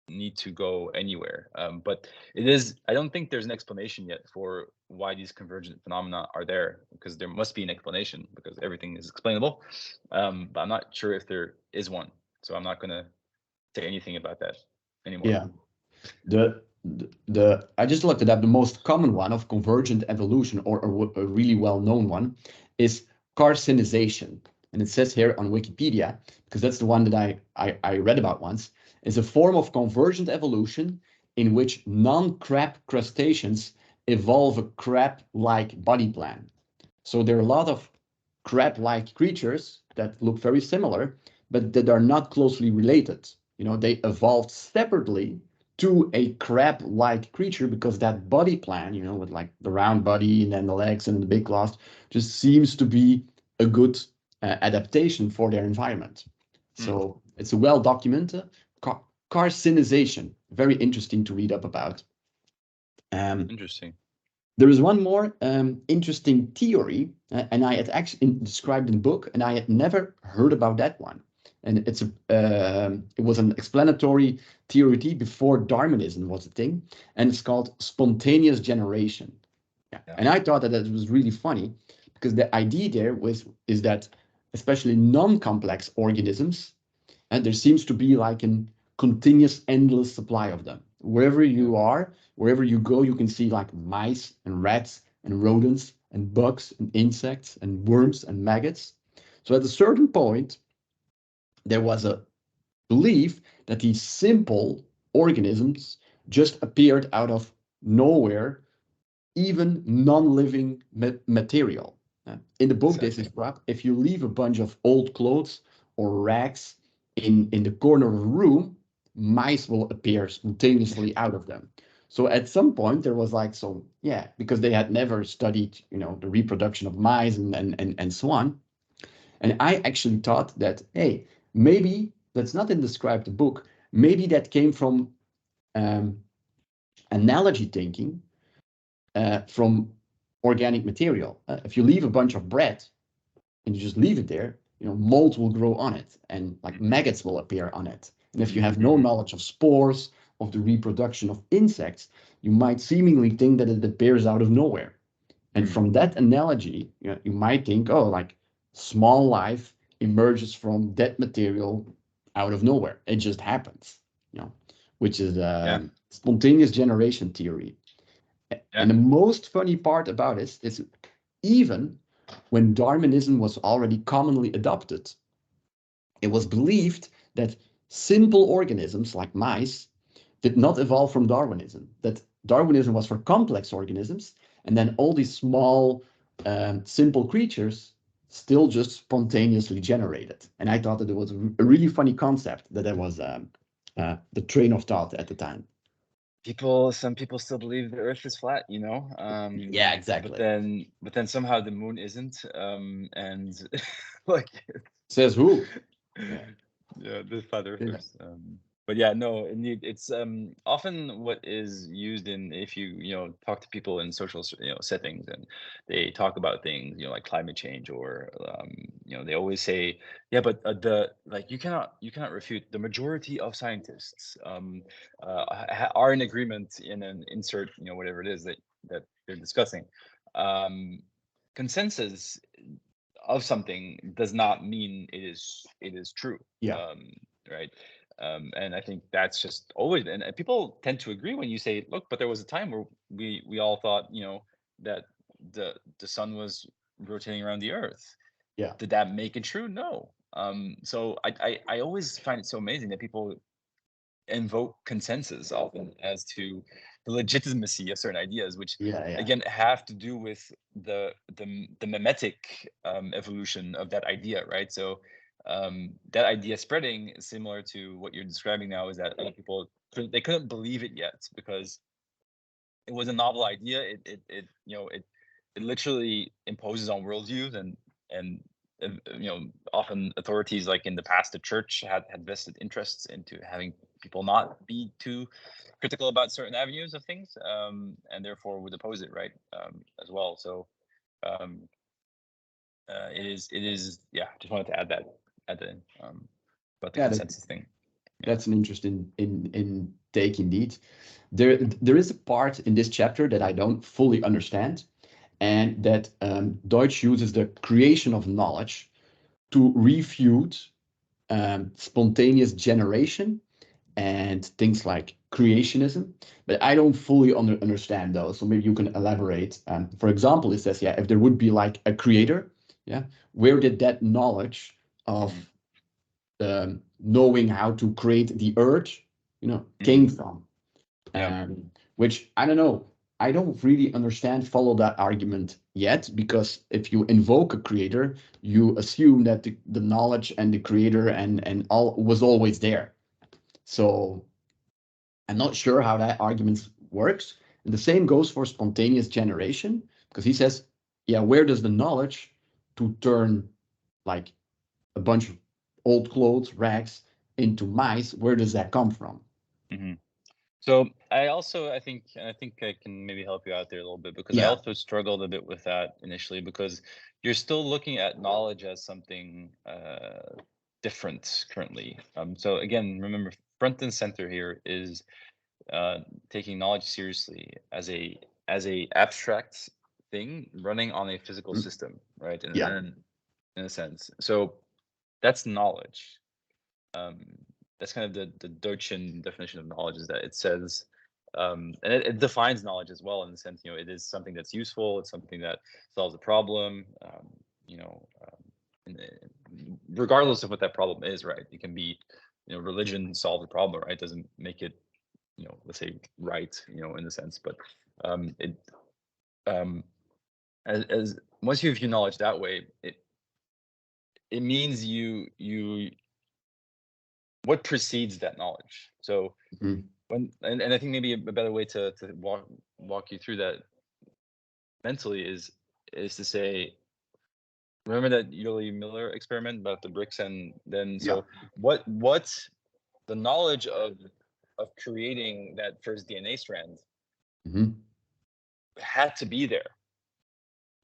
need to go anywhere. But I don't think there's an explanation yet for why these convergent phenomena are there, because there must be an explanation, because everything is explainable. But I'm not sure if there is one. So I'm not going to say anything about that anymore. yeah. The I just looked it up. The most common one of convergent evolution, or a really well-known one, is carcinization. And it says here on Wikipedia, because that's the one that I read about once, is a form of convergent evolution in which non-crab crustaceans evolve a crab-like body plan. So there are a lot of crab-like creatures that look very similar, but that are not closely related. They evolved separately to a crab-like creature because that body plan, with like the round body and then the legs and the big claws, just seems to be a good adaptation for their environment. So it's a well documented carcinization. Very interesting to read up about. Interesting. There is one more interesting theory, and I had actually described in the book, and I had never heard about that one. And it was an explanatory theory before Darwinism was a thing, and it's called spontaneous generation. Yeah. And I thought that was really funny because the idea there is that especially non-complex organisms, and there seems to be like a continuous, endless supply of them. Wherever you are, wherever you go, you can see like mice and rats and rodents and bugs and insects and worms and maggots. So at a certain point, there was a belief that these simple organisms just appeared out of nowhere, even non-living material. In the book, this is crap. If you leave a bunch of old clothes or rags in the corner of a room, mice will appear spontaneously out of them. So at some point there was like because they had never studied, the reproduction of mice and so on. And I actually thought that, hey, maybe that's not in the book. Maybe that came from analogy thinking from organic material. If you leave a bunch of bread and you just leave it there, mold will grow on it and like maggots will appear on it. And if you have no knowledge of spores, of the reproduction of insects, you might seemingly think that it appears out of nowhere. And from that analogy, you might think, oh, like small life emerges from dead material out of nowhere. It just happens, which is spontaneous generation theory. And the most funny part about it is even when Darwinism was already commonly adopted, it was believed that simple organisms like mice did not evolve from Darwinism, that Darwinism was for complex organisms, and then all these small, simple creatures still just spontaneously generated. And I thought that it was a really funny concept, that was the train of thought at the time. Some people still believe the earth is flat, Yeah, exactly. But then somehow the moon isn't, and like Says who? Yeah, the flat earthers. But yeah, no, indeed, it's often what is used in, if you talk to people in social settings, and they talk about things like climate change, or they always say, yeah, but you cannot refute, the majority of scientists are in agreement in an insert, whatever it is that they're discussing. Consensus of something does not mean it is true. Right. And I think that's just always, and people tend to agree when you say, look, but there was a time where we all thought, that the sun was rotating around the earth. Did that make it true? No. So I always find it so amazing that people invoke consensus often as to the legitimacy of certain ideas, which again have to do with the mimetic evolution of that idea, right? So that idea spreading is similar to what you're describing now, is that other people they couldn't believe it yet because it was a novel idea. It literally imposes on worldviews, and often authorities, like in the past the church had vested interests into having people not be too critical about certain avenues of things, and therefore would oppose it, right, as well. So it is just wanted to add that in about the consensus thing. That's an interesting in take indeed. There is a part in this chapter that I don't fully understand, and that Deutsch uses the creation of knowledge to refute spontaneous generation and things like creationism, but I don't fully understand those. So maybe you can elaborate. For example, it says, if there would be like a creator, where did that knowledge of knowing how to create the earth, came from? Which I don't know. I don't really follow that argument yet, because if you invoke a creator, you assume that the knowledge and the creator and all was always there. So I'm not sure how that argument works. And the same goes for spontaneous generation, because he says, yeah, where does the knowledge to turn like a bunch of old clothes, rags into mice, where does that come from? Mm-hmm. So I think I can maybe help you out there a little bit, because I Yeah. also struggled a bit with that initially, because you're still looking at knowledge as something different currently. So again, remember, front and center here is taking knowledge seriously as a abstract thing running on a physical Mm, system, right? yeah. And in a sense, so that's knowledge. Um, that's kind of the Deutschian definition of knowledge, is that it says, and it defines knowledge as well, in the sense, it is something that's useful, it's something that solves a problem, you know, regardless of what that problem is, right? It can be, religion solved a problem, right? It doesn't make it, let's say, right, in a sense, but it um, as once you view knowledge that way, it means you what precedes that knowledge. So Mhm. and I think maybe a better way to walk you through that mentally is to say, remember that Yuli Miller experiment about the bricks, and then Yeah. so what's the knowledge of creating that first DNA strand Hmm. had to be there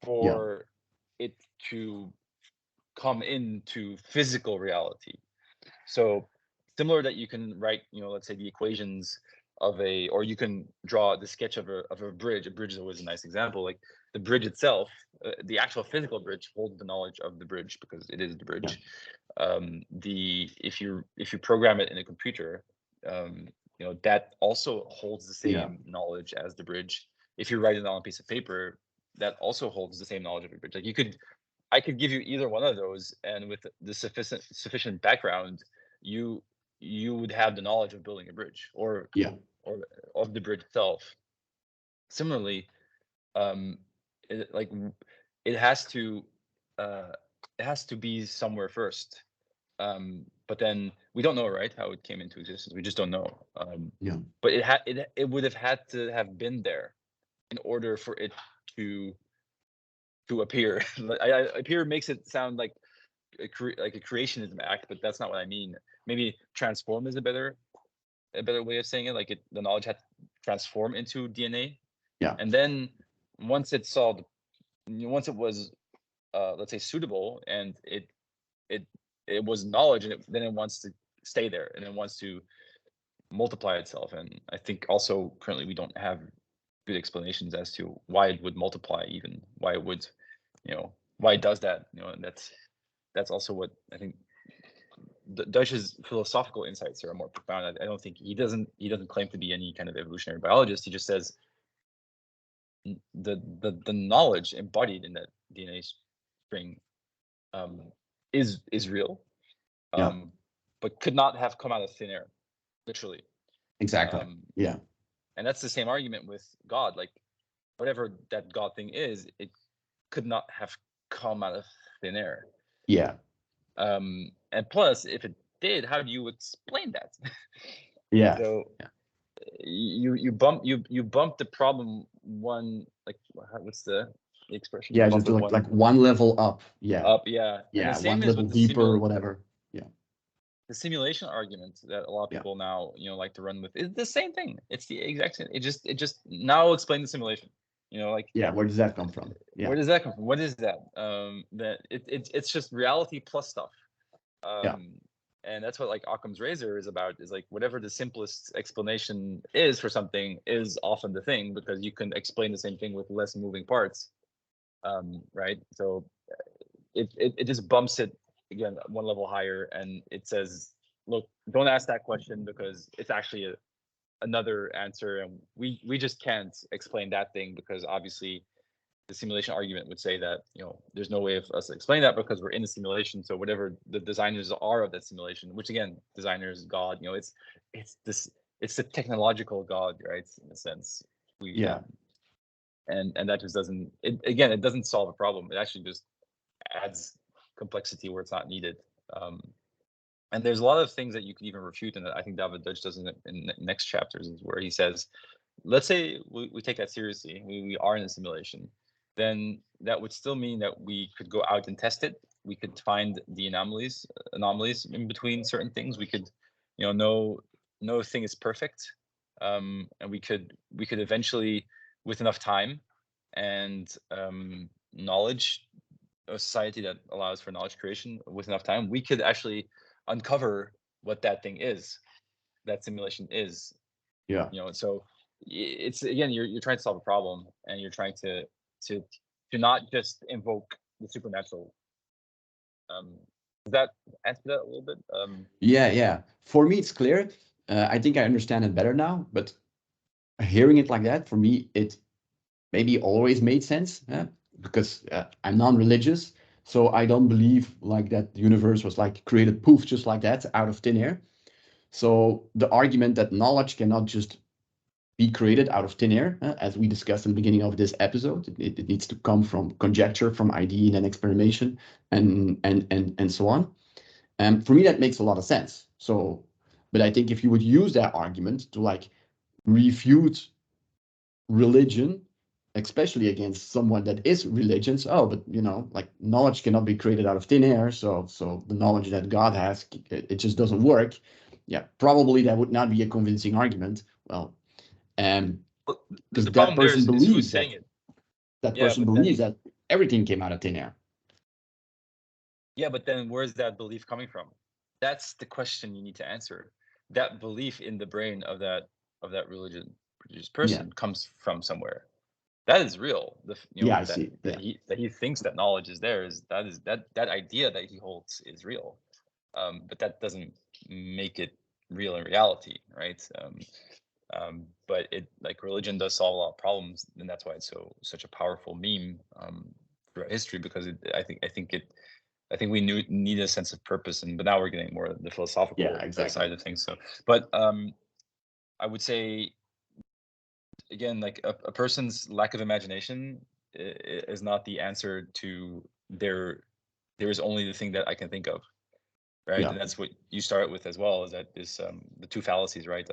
Yeah. for it to come into physical reality. So similar that you can write, let's say the equations of or you can draw the sketch of a bridge. A bridge is always a nice example. Like the bridge itself, the actual physical bridge holds the knowledge of the bridge because it is the Yeah. bridge. If you program it in a computer, that also holds the Yeah. same knowledge as the bridge. If you write it on a piece of paper, that also holds the same knowledge of a bridge. Like I could give you either one of those, and with the sufficient background, you you would have the knowledge of building a bridge, Yeah. or of the bridge itself. Similarly, um, like it has to uh, it has to be somewhere first. But then we don't know, right, how it came into existence. We just don't know. Yeah. But it would have had to have been there in order for it to appear. Appear makes it sound like like a creationism act, but that's not what I mean. Maybe transform is a better way of saying it. Like the knowledge had to transform into DNA, Yeah. and then once it solved, once it was, let's say, suitable, and it it was knowledge, and then it wants to stay there, and it wants to multiply itself. And I think also currently we don't have good explanations as to why it would multiply, even why it would, why it does that. And that's also what I think Deutsch's philosophical insights are more profound. I don't think he doesn't claim to be any kind of evolutionary biologist. He just says the knowledge embodied in that DNA string, um, is real, Yeah. but could not have come out of thin air, literally. Exactly. Um, Yeah. and that's the same argument with God. Like whatever that God thing is, it could not have come out of thin air. Yeah. And plus, if it did, how do you explain that? Yeah. So Yeah. you bump the problem one, like, what's the expression? You Yeah. bump Just it like one one level up. Yeah. up, yeah. And the Yeah. One same is level with deeper or whatever. Yeah. the simulation argument that a lot of Yeah. people now like to run with. It's the same thing. It's the exact same. It just now explain the simulation. Like, Yeah. Where does that come from? Yeah. where does that come from? What is that? That it's just reality plus stuff. Yeah. Um, and that's what like Occam's razor is about. Is like whatever the simplest explanation is for something is often the thing, because you can explain the same thing with less moving parts. Right. So it just bumps it again one level higher, and it says, look, don't ask that question because it's actually another answer, and we just can't explain that thing, because obviously the simulation argument would say that there's no way of us to explain that because we're in the simulation. So whatever the designers are of that simulation, which again, designers, God, it's the technological God, right? In a sense, we Yeah. and that just doesn't, it doesn't solve a problem. It actually just adds complexity where it's not needed. And there's a lot of things that you can even refute, and I think David Deutsch does in next chapters, is where he says, let's say we take that seriously, we are in a simulation, then that would still mean that we could go out and test it. We could find the anomalies in between certain things. We could, no thing is perfect, and we could eventually, with enough time and knowledge, a society that allows for knowledge creation, with enough time, we could actually uncover what that thing is, that simulation is. Yeah. So it's, again, you're trying to solve a problem, and you're trying to not just invoke the supernatural. Does that answer that a little bit? Yeah. For me, it's clear. I think I understand it better now, but hearing it like that, for me, it maybe always made sense, because I'm non-religious, so I don't believe like that the universe was like created poof just like that out of thin air. So the argument that knowledge cannot just be created out of thin air, as we discussed in the beginning of this episode, it needs to come from conjecture, from idea, and experimentation, and so on. And for me, that makes a lot of sense. So, but I think if you would use that argument to like refute religion, especially against someone that is religious, oh, but like knowledge cannot be created out of thin air, so the knowledge that God has, it just doesn't work. Yeah, probably that would not be a convincing argument. Well, because The that problem there person is who's believes saying it. that Yeah, person but believes then that everything came out of thin air. where's that belief coming from? That's the question you need to answer. That belief in the brain of that religious person comes from somewhere. That is real. I see. That he thinks that knowledge is there, that idea that he holds is real. But that doesn't make it real in reality, right? But it, like, religion does solve a lot of problems, and that's why it's such a powerful meme throughout history, because I think we need a sense of purpose, but now we're getting more the philosophical side of things. So, but I would say, again, like a person's lack of imagination is not the answer to there is only the thing that I can think of, right? Yeah. And that's what you start with as well, is that this the two fallacies, right,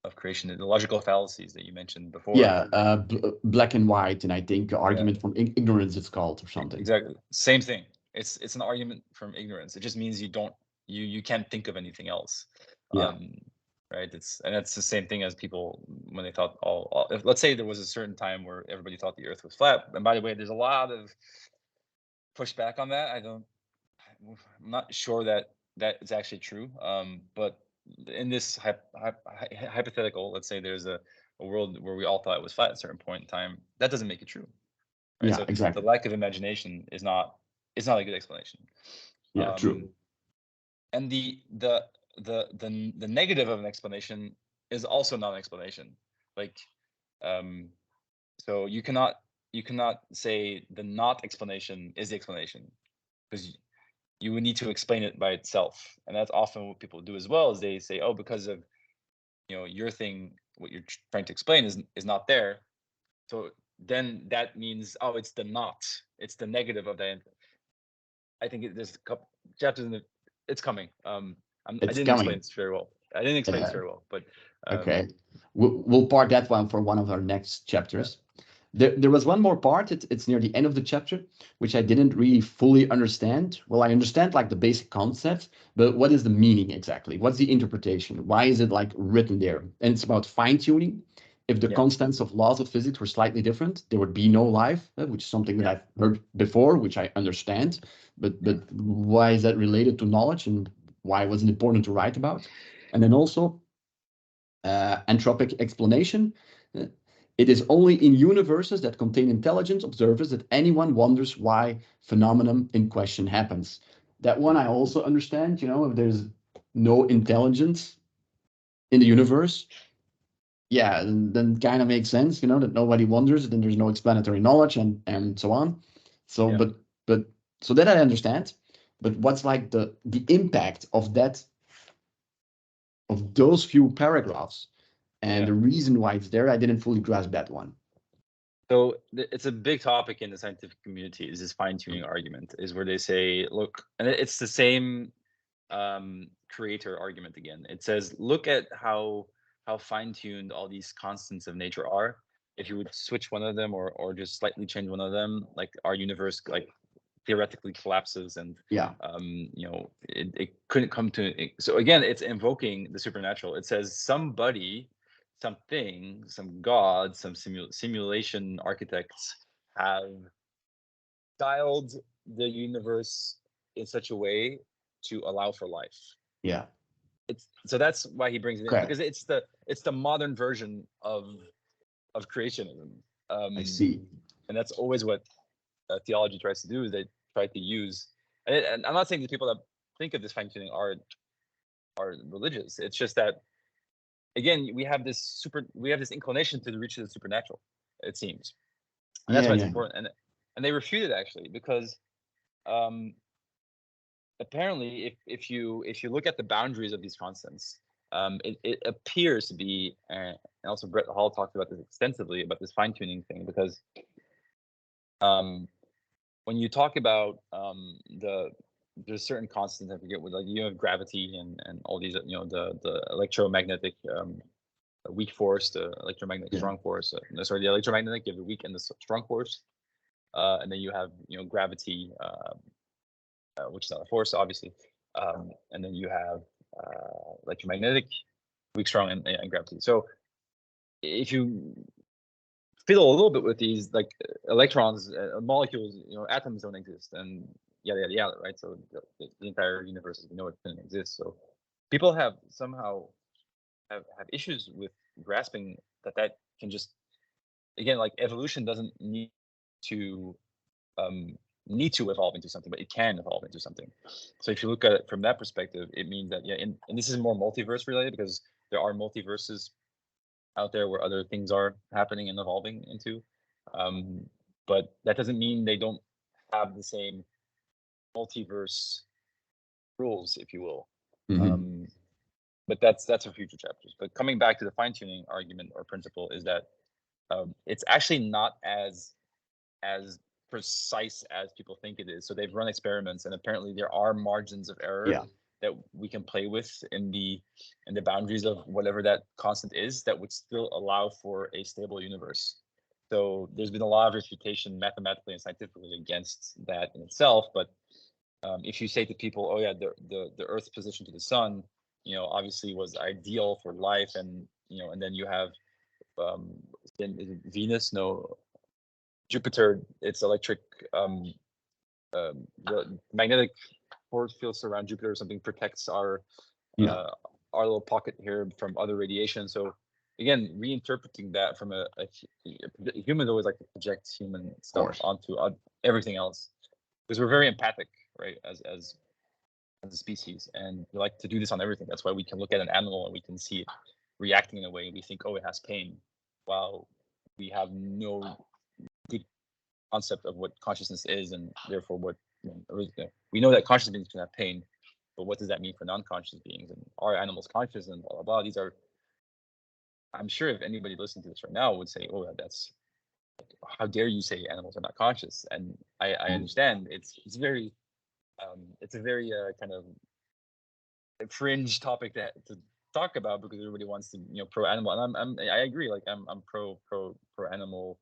of creation, the logical fallacies that you mentioned before. Yeah, black and white, and I think argument from ignorance it's called, or something. Exactly, same thing. It's an argument from ignorance. It just means you can't think of anything else. Right? That's the same thing as people when they thought let's say there was a certain time where everybody thought the Earth was flat. And by the way, there's a lot of pushback on that. I'm not sure that is actually true. But in this hypothetical, let's say there's a world where we all thought it was flat at a certain point in time. That doesn't make it true. Right? Yeah, so exactly. The lack of imagination is not a good explanation. Yeah, true. And the negative of an explanation is also not an explanation. Like, so you cannot say the not explanation is the explanation, because you would need to explain it by itself. And that's often what people do as well, is they say, oh, because of your thing, what you're trying to explain is not there. So then that means, oh, it's the negative of that. I think there's a couple chapters in it's coming. I didn't explain this very well. But okay, we'll part that one for one of our next chapters. There was one more part. It's near the end of the chapter, which I didn't really fully understand. Well, I understand like the basic concept, but what is the meaning exactly? What's the interpretation? Why is it like written there? And it's about fine tuning. If the constants of laws of physics were slightly different, there would be no life, which is something that I've heard before, which I understand. But why is that related to knowledge, and why was it important to write about? And then also anthropic explanation. It is only in universes that contain intelligent observers that anyone wonders why phenomenon in question happens. That one I also understand. If there's no intelligence in the universe, then kind of makes sense. That nobody wonders. Then there's no explanatory knowledge, and so on. So, but so that I understand. But what's like the impact of that, of those few paragraphs And the reason why it's there, I didn't fully grasp that one. So it's a big topic in the scientific community, is this fine-tuning argument, is where they say, look, and it's the same creator argument again. It says, look at how fine-tuned all these constants of nature are. If you would switch one of them or just slightly change one of them, like our universe like theoretically collapses, and you know, it couldn't come to it. So again, it's invoking the supernatural. It says somebody, something, some god, some simulation architects have dialed the universe in such a way to allow for life. Yeah. So that's why he brings it in, because it's the modern version of creationism. I see. And that's always what theology tries to do. They try to use, and I'm not saying the people that think of this fine tuning are religious. It's just that, again, we have this inclination to reach the supernatural, it seems, and that's why it's important. And they refute it, actually, because apparently, if you look at the boundaries of these constants, it appears to be, and also Brett Hall talked about this extensively, about this fine tuning thing, because when you talk about there's certain constants, I forget what, like you have gravity and all these, you know, the electromagnetic weak force, the electromagnetic strong force. The electromagnetic, you have the weak and the strong force, and then you have, you know, gravity, which is not a force, obviously, and then you have electromagnetic, weak, strong, and gravity. So if you fiddle a little bit with these, like electrons, molecules, you know, atoms don't exist, and yada yada yada, right? So the entire universe, as we know it, didn't exist. So people have somehow have issues with grasping that can just, again, like evolution doesn't need to evolve into something, but it can evolve into something. So if you look at it from that perspective, it means that, yeah, and this is more multiverse related, because there are multiverses out there where other things are happening and evolving into, but that doesn't mean they don't have the same multiverse rules, if you will. But that's for future chapters. But coming back to the fine-tuning argument or principle, is that it's actually not as precise as people think it is. So they've run experiments, and apparently there are margins of error that we can play with in the boundaries of whatever that constant is, that would still allow for a stable universe. So there's been a lot of refutation mathematically and scientifically against that in itself. But if you say to people, oh yeah, the Earth's position to the sun, you know, obviously was ideal for life, and you know, and then you have is it Venus? No, Jupiter. Its electric the magnetic force fields around Jupiter or something protects our little pocket here from other radiation. So again, reinterpreting that from a humans always like to project human stuff onto everything else, because we're very empathic, right, as a species, and we like to do this on everything. That's why we can look at an animal and we can see it reacting in a way, and we think, oh, it has pain, while we have no good concept of what consciousness is, and therefore what, you know, we know that conscious beings can have pain, but what does that mean for non-conscious beings? And are animals conscious, and blah blah blah. These are, I'm sure if anybody listening to this right now would say, oh, that's, how dare you say animals are not conscious? And I understand it's very it's a very kind of fringe topic to talk about, because everybody wants to, you know, pro animal, and I agree, like I'm pro animal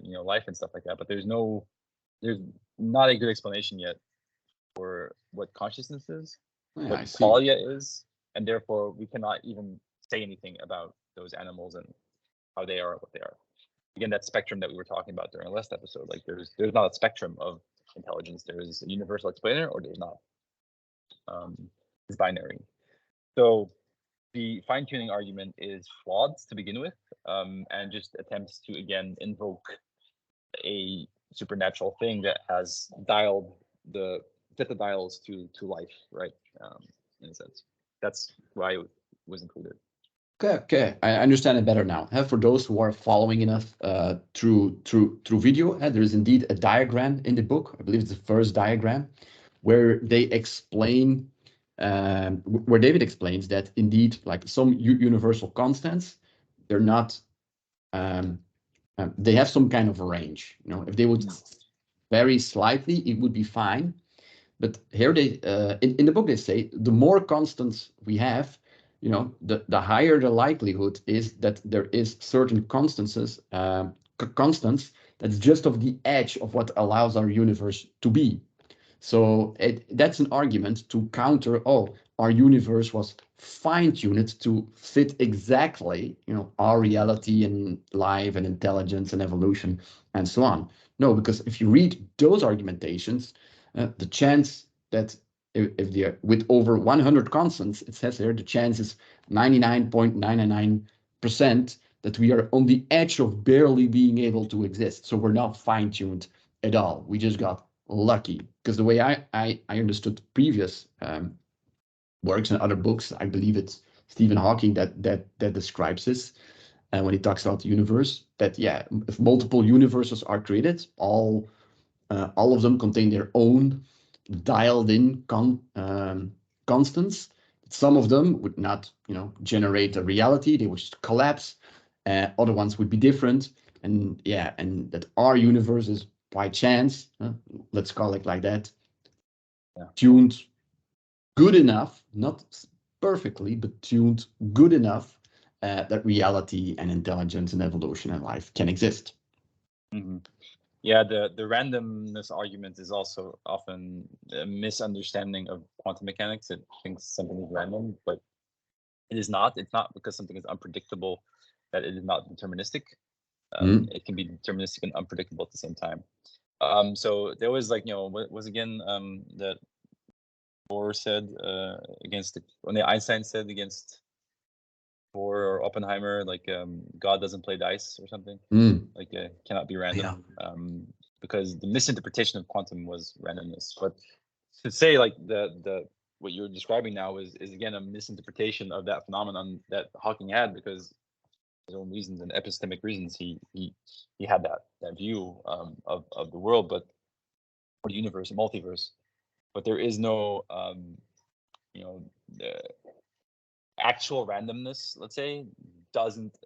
you know, life and stuff like that, but there's not a good explanation yet for what consciousness is, what qualia is, and therefore we cannot even say anything about those animals and how they are, what they are. Again, that spectrum that we were talking about during our last episode, like there's not a spectrum of intelligence. There is a universal explainer, or there's not. It's binary. So the fine-tuning argument is flawed to begin with, and just attempts to, again, invoke a supernatural thing that has set the dials to life, right? In a sense, that's why it was included. Okay, I understand it better now. For those who are following enough through video, there is indeed a diagram in the book. I believe it's the first diagram, where they explain, where David explains that indeed, like some universal constants, they're not. They have some kind of range. If they would vary slightly, it would be fine. But here they in the book they say the more constants we have, the higher the likelihood is that there is certain constants that's just of the edge of what allows our universe to be. So that's an argument to counter, our universe was fine-tuned to fit exactly, our reality and life and intelligence and evolution and so on. No, because if you read those argumentations, the chance that if they're with over 100 constants, it says here, the chance is 99.999% that we are on the edge of barely being able to exist. So we're not fine-tuned at all. We just got lucky, because the way I understood previous works and other books, I believe it's Stephen Hawking that describes this, when he talks about the universe, that if multiple universes are created, all of them contain their own dialed in constants. Some of them would not generate a reality, they would just collapse. Other ones would be different, and that our universe is by chance, let's call it like that, tuned good enough, not perfectly, but tuned good enough, that reality and intelligence and evolution and life can exist. Mm-hmm. Yeah, the randomness argument is also often a misunderstanding of quantum mechanics. It thinks something is random, but it is not. It's not because something is unpredictable that it is not deterministic. It can be deterministic and unpredictable at the same time. So there was what was again that Bohr said against when Einstein said against Bohr or Oppenheimer, God doesn't play dice or something, cannot be random, because the misinterpretation of quantum was randomness. But to say the what you're describing now is again a misinterpretation of that phenomenon that Hawking had, because his own reasons and epistemic reasons he had that view of the world, but or the universe, multiverse. But there is no the actual randomness, let's say, doesn't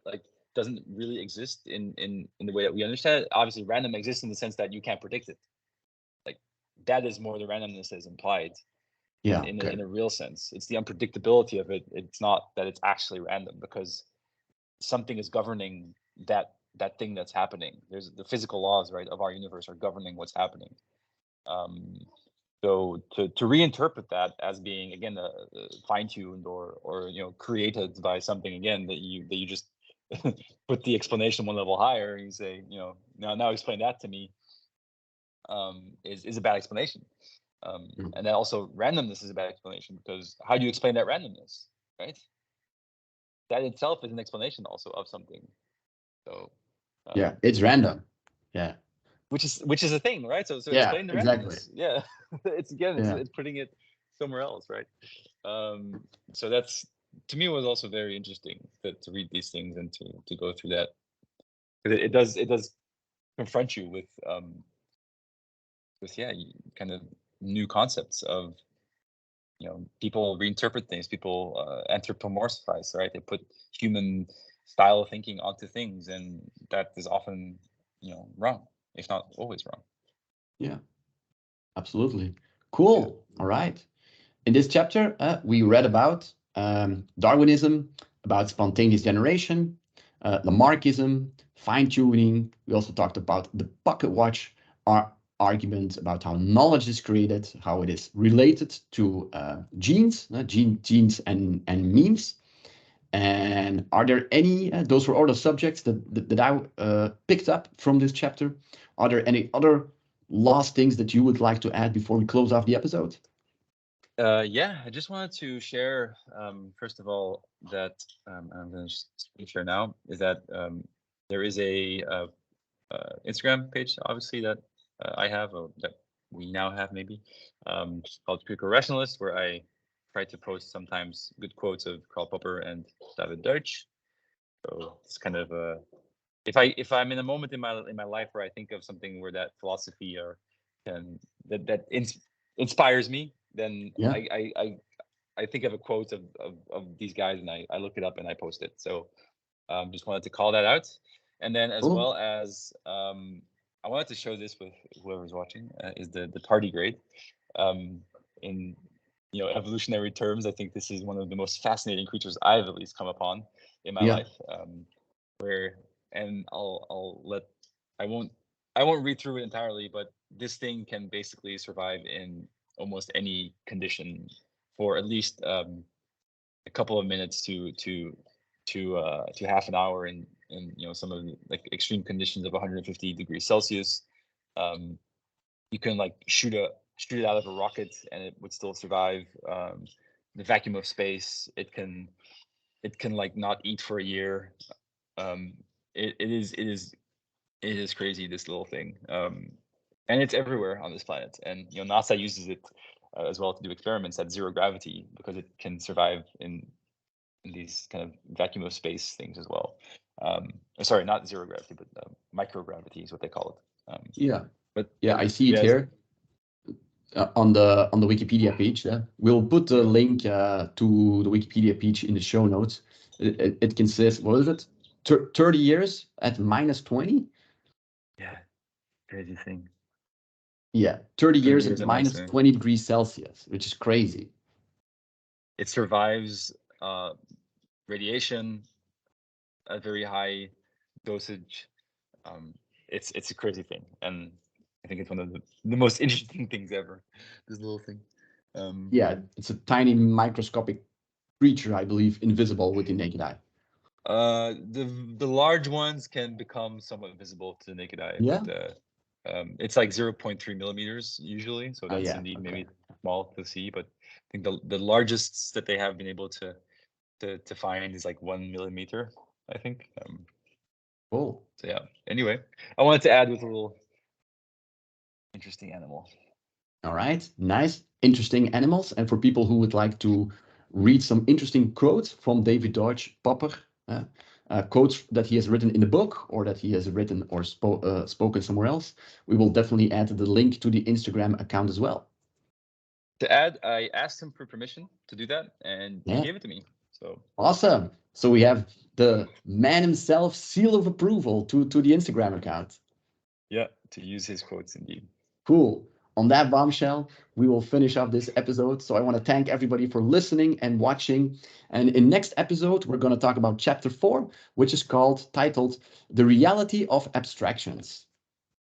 really exist in the way that we understand it. Obviously, random exists in the sense that you can't predict it. That is more the randomness that is implied. In a real sense, it's the unpredictability of it. It's not that it's actually random, because something is governing that thing that's happening. There's the physical laws, right, of our universe are governing what's happening. So to reinterpret that as being again fine-tuned or created by something again that you just put the explanation one level higher, and you say now explain that to me, is a bad explanation. And then also randomness is a bad explanation, because how do you explain that randomness, right? That itself is an explanation also of something. So it's random. Which is a thing, right? So explain the randomness. Yeah, it's putting it somewhere else, right? So that's, to me, was also very interesting to read these things and to go through that, because it does confront you with kind of new concepts of people reinterpret things, people anthropomorphize, right? They put human style of thinking onto things, and that is often wrong, if not always wrong. Yeah, absolutely. Cool. All right. In this chapter, we read about Darwinism, about spontaneous generation, Lamarckism, fine-tuning. We also talked about the pocket watch, our argument about how knowledge is created, how it is related to genes and memes. And are there any, those were all the subjects that I picked up from this chapter. Are there any other last things that you would like to add before we close off the episode? I just wanted to share, first of all, that I'm going to share now, is that there is a Instagram page, obviously, that I have, that we now have maybe, called Critical Rationalist, where I try to post sometimes good quotes of Karl Popper and David Deutsch. So it's kind of if I'm in a moment in my life where I think of something where that philosophy that inspires me, then I think of a quote of these guys, and I look it up and I post it. So Just wanted to call that out. And then as Cool. well as I wanted to show this with whoever's watching is the tardigrade. In evolutionary terms, I think this is one of the most fascinating creatures I've at least come upon in my Yeah. life. And I won't read through it entirely, but this thing can basically survive in almost any condition for at least a couple of minutes to half an hour in some of the like extreme conditions of 150 degrees Celsius. You can like shoot it out of a rocket and it would still survive. The vacuum of space, it can like not eat for a year. It is crazy, this little thing. And it's everywhere on this planet. And NASA uses it as well to do experiments at zero gravity because it can survive in these kind of vacuum of space things as well. Sorry, not zero gravity, but microgravity is what they call it. Yeah. But Yeah, I see it yeah, here on the Wikipedia page. We'll put the link to the Wikipedia page in the show notes. It consists, what is it? 30 years at -20? yeah, crazy thing. Yeah, 30 years at years at minus -20. 20 degrees Celsius, which is crazy. It survives radiation at very high dosage. It's a crazy thing, and I think it's one of the most interesting things ever. This little thing. Yeah, it's a tiny microscopic creature, I believe, invisible with the naked eye. The large ones can become somewhat visible to the naked eye, Yeah. but it's like 0.3 millimeters usually, so that's Yeah, indeed okay. maybe small to see. But I think the largest that they have been able to find is like 1 millimeter, I think. Cool. So yeah. Anyway, I wanted to add with a little interesting animal. All right, nice, interesting animals. And for people who would like to read some interesting quotes from David Deutsch, Popper, quotes that he has written in the book or that he has written or spoken somewhere else, we will definitely add the link to the Instagram account as well. To add, I asked him for permission to do that, and he Yeah. gave it to me. So Awesome. So we have the man himself seal of approval to the Instagram account. yeah, to use his quotes indeed. Cool. On that bombshell, we will finish up this episode. So I want to thank everybody for listening and watching. And in next episode, we're going to talk about chapter 4, which is titled The Reality of Abstractions.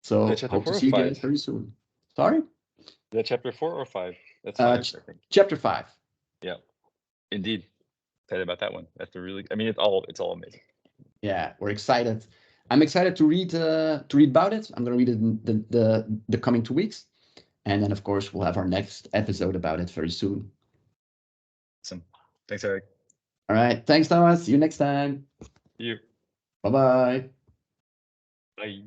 So Chapter hope to 4 or see you guys 5? very soon. Sorry? Is that chapter 4 or 5? That's 5, I think. Chapter 5. Yeah, indeed. Excited about that one. That's a really. I mean, it's all amazing. Yeah, we're excited. I'm excited to read about it. I'm going to read it in the coming 2 weeks. And then, of course, we'll have our next episode about it very soon. Awesome. Thanks, Erik. All right. Thanks, Thomas. See you next time. See you. Bye-bye. Bye.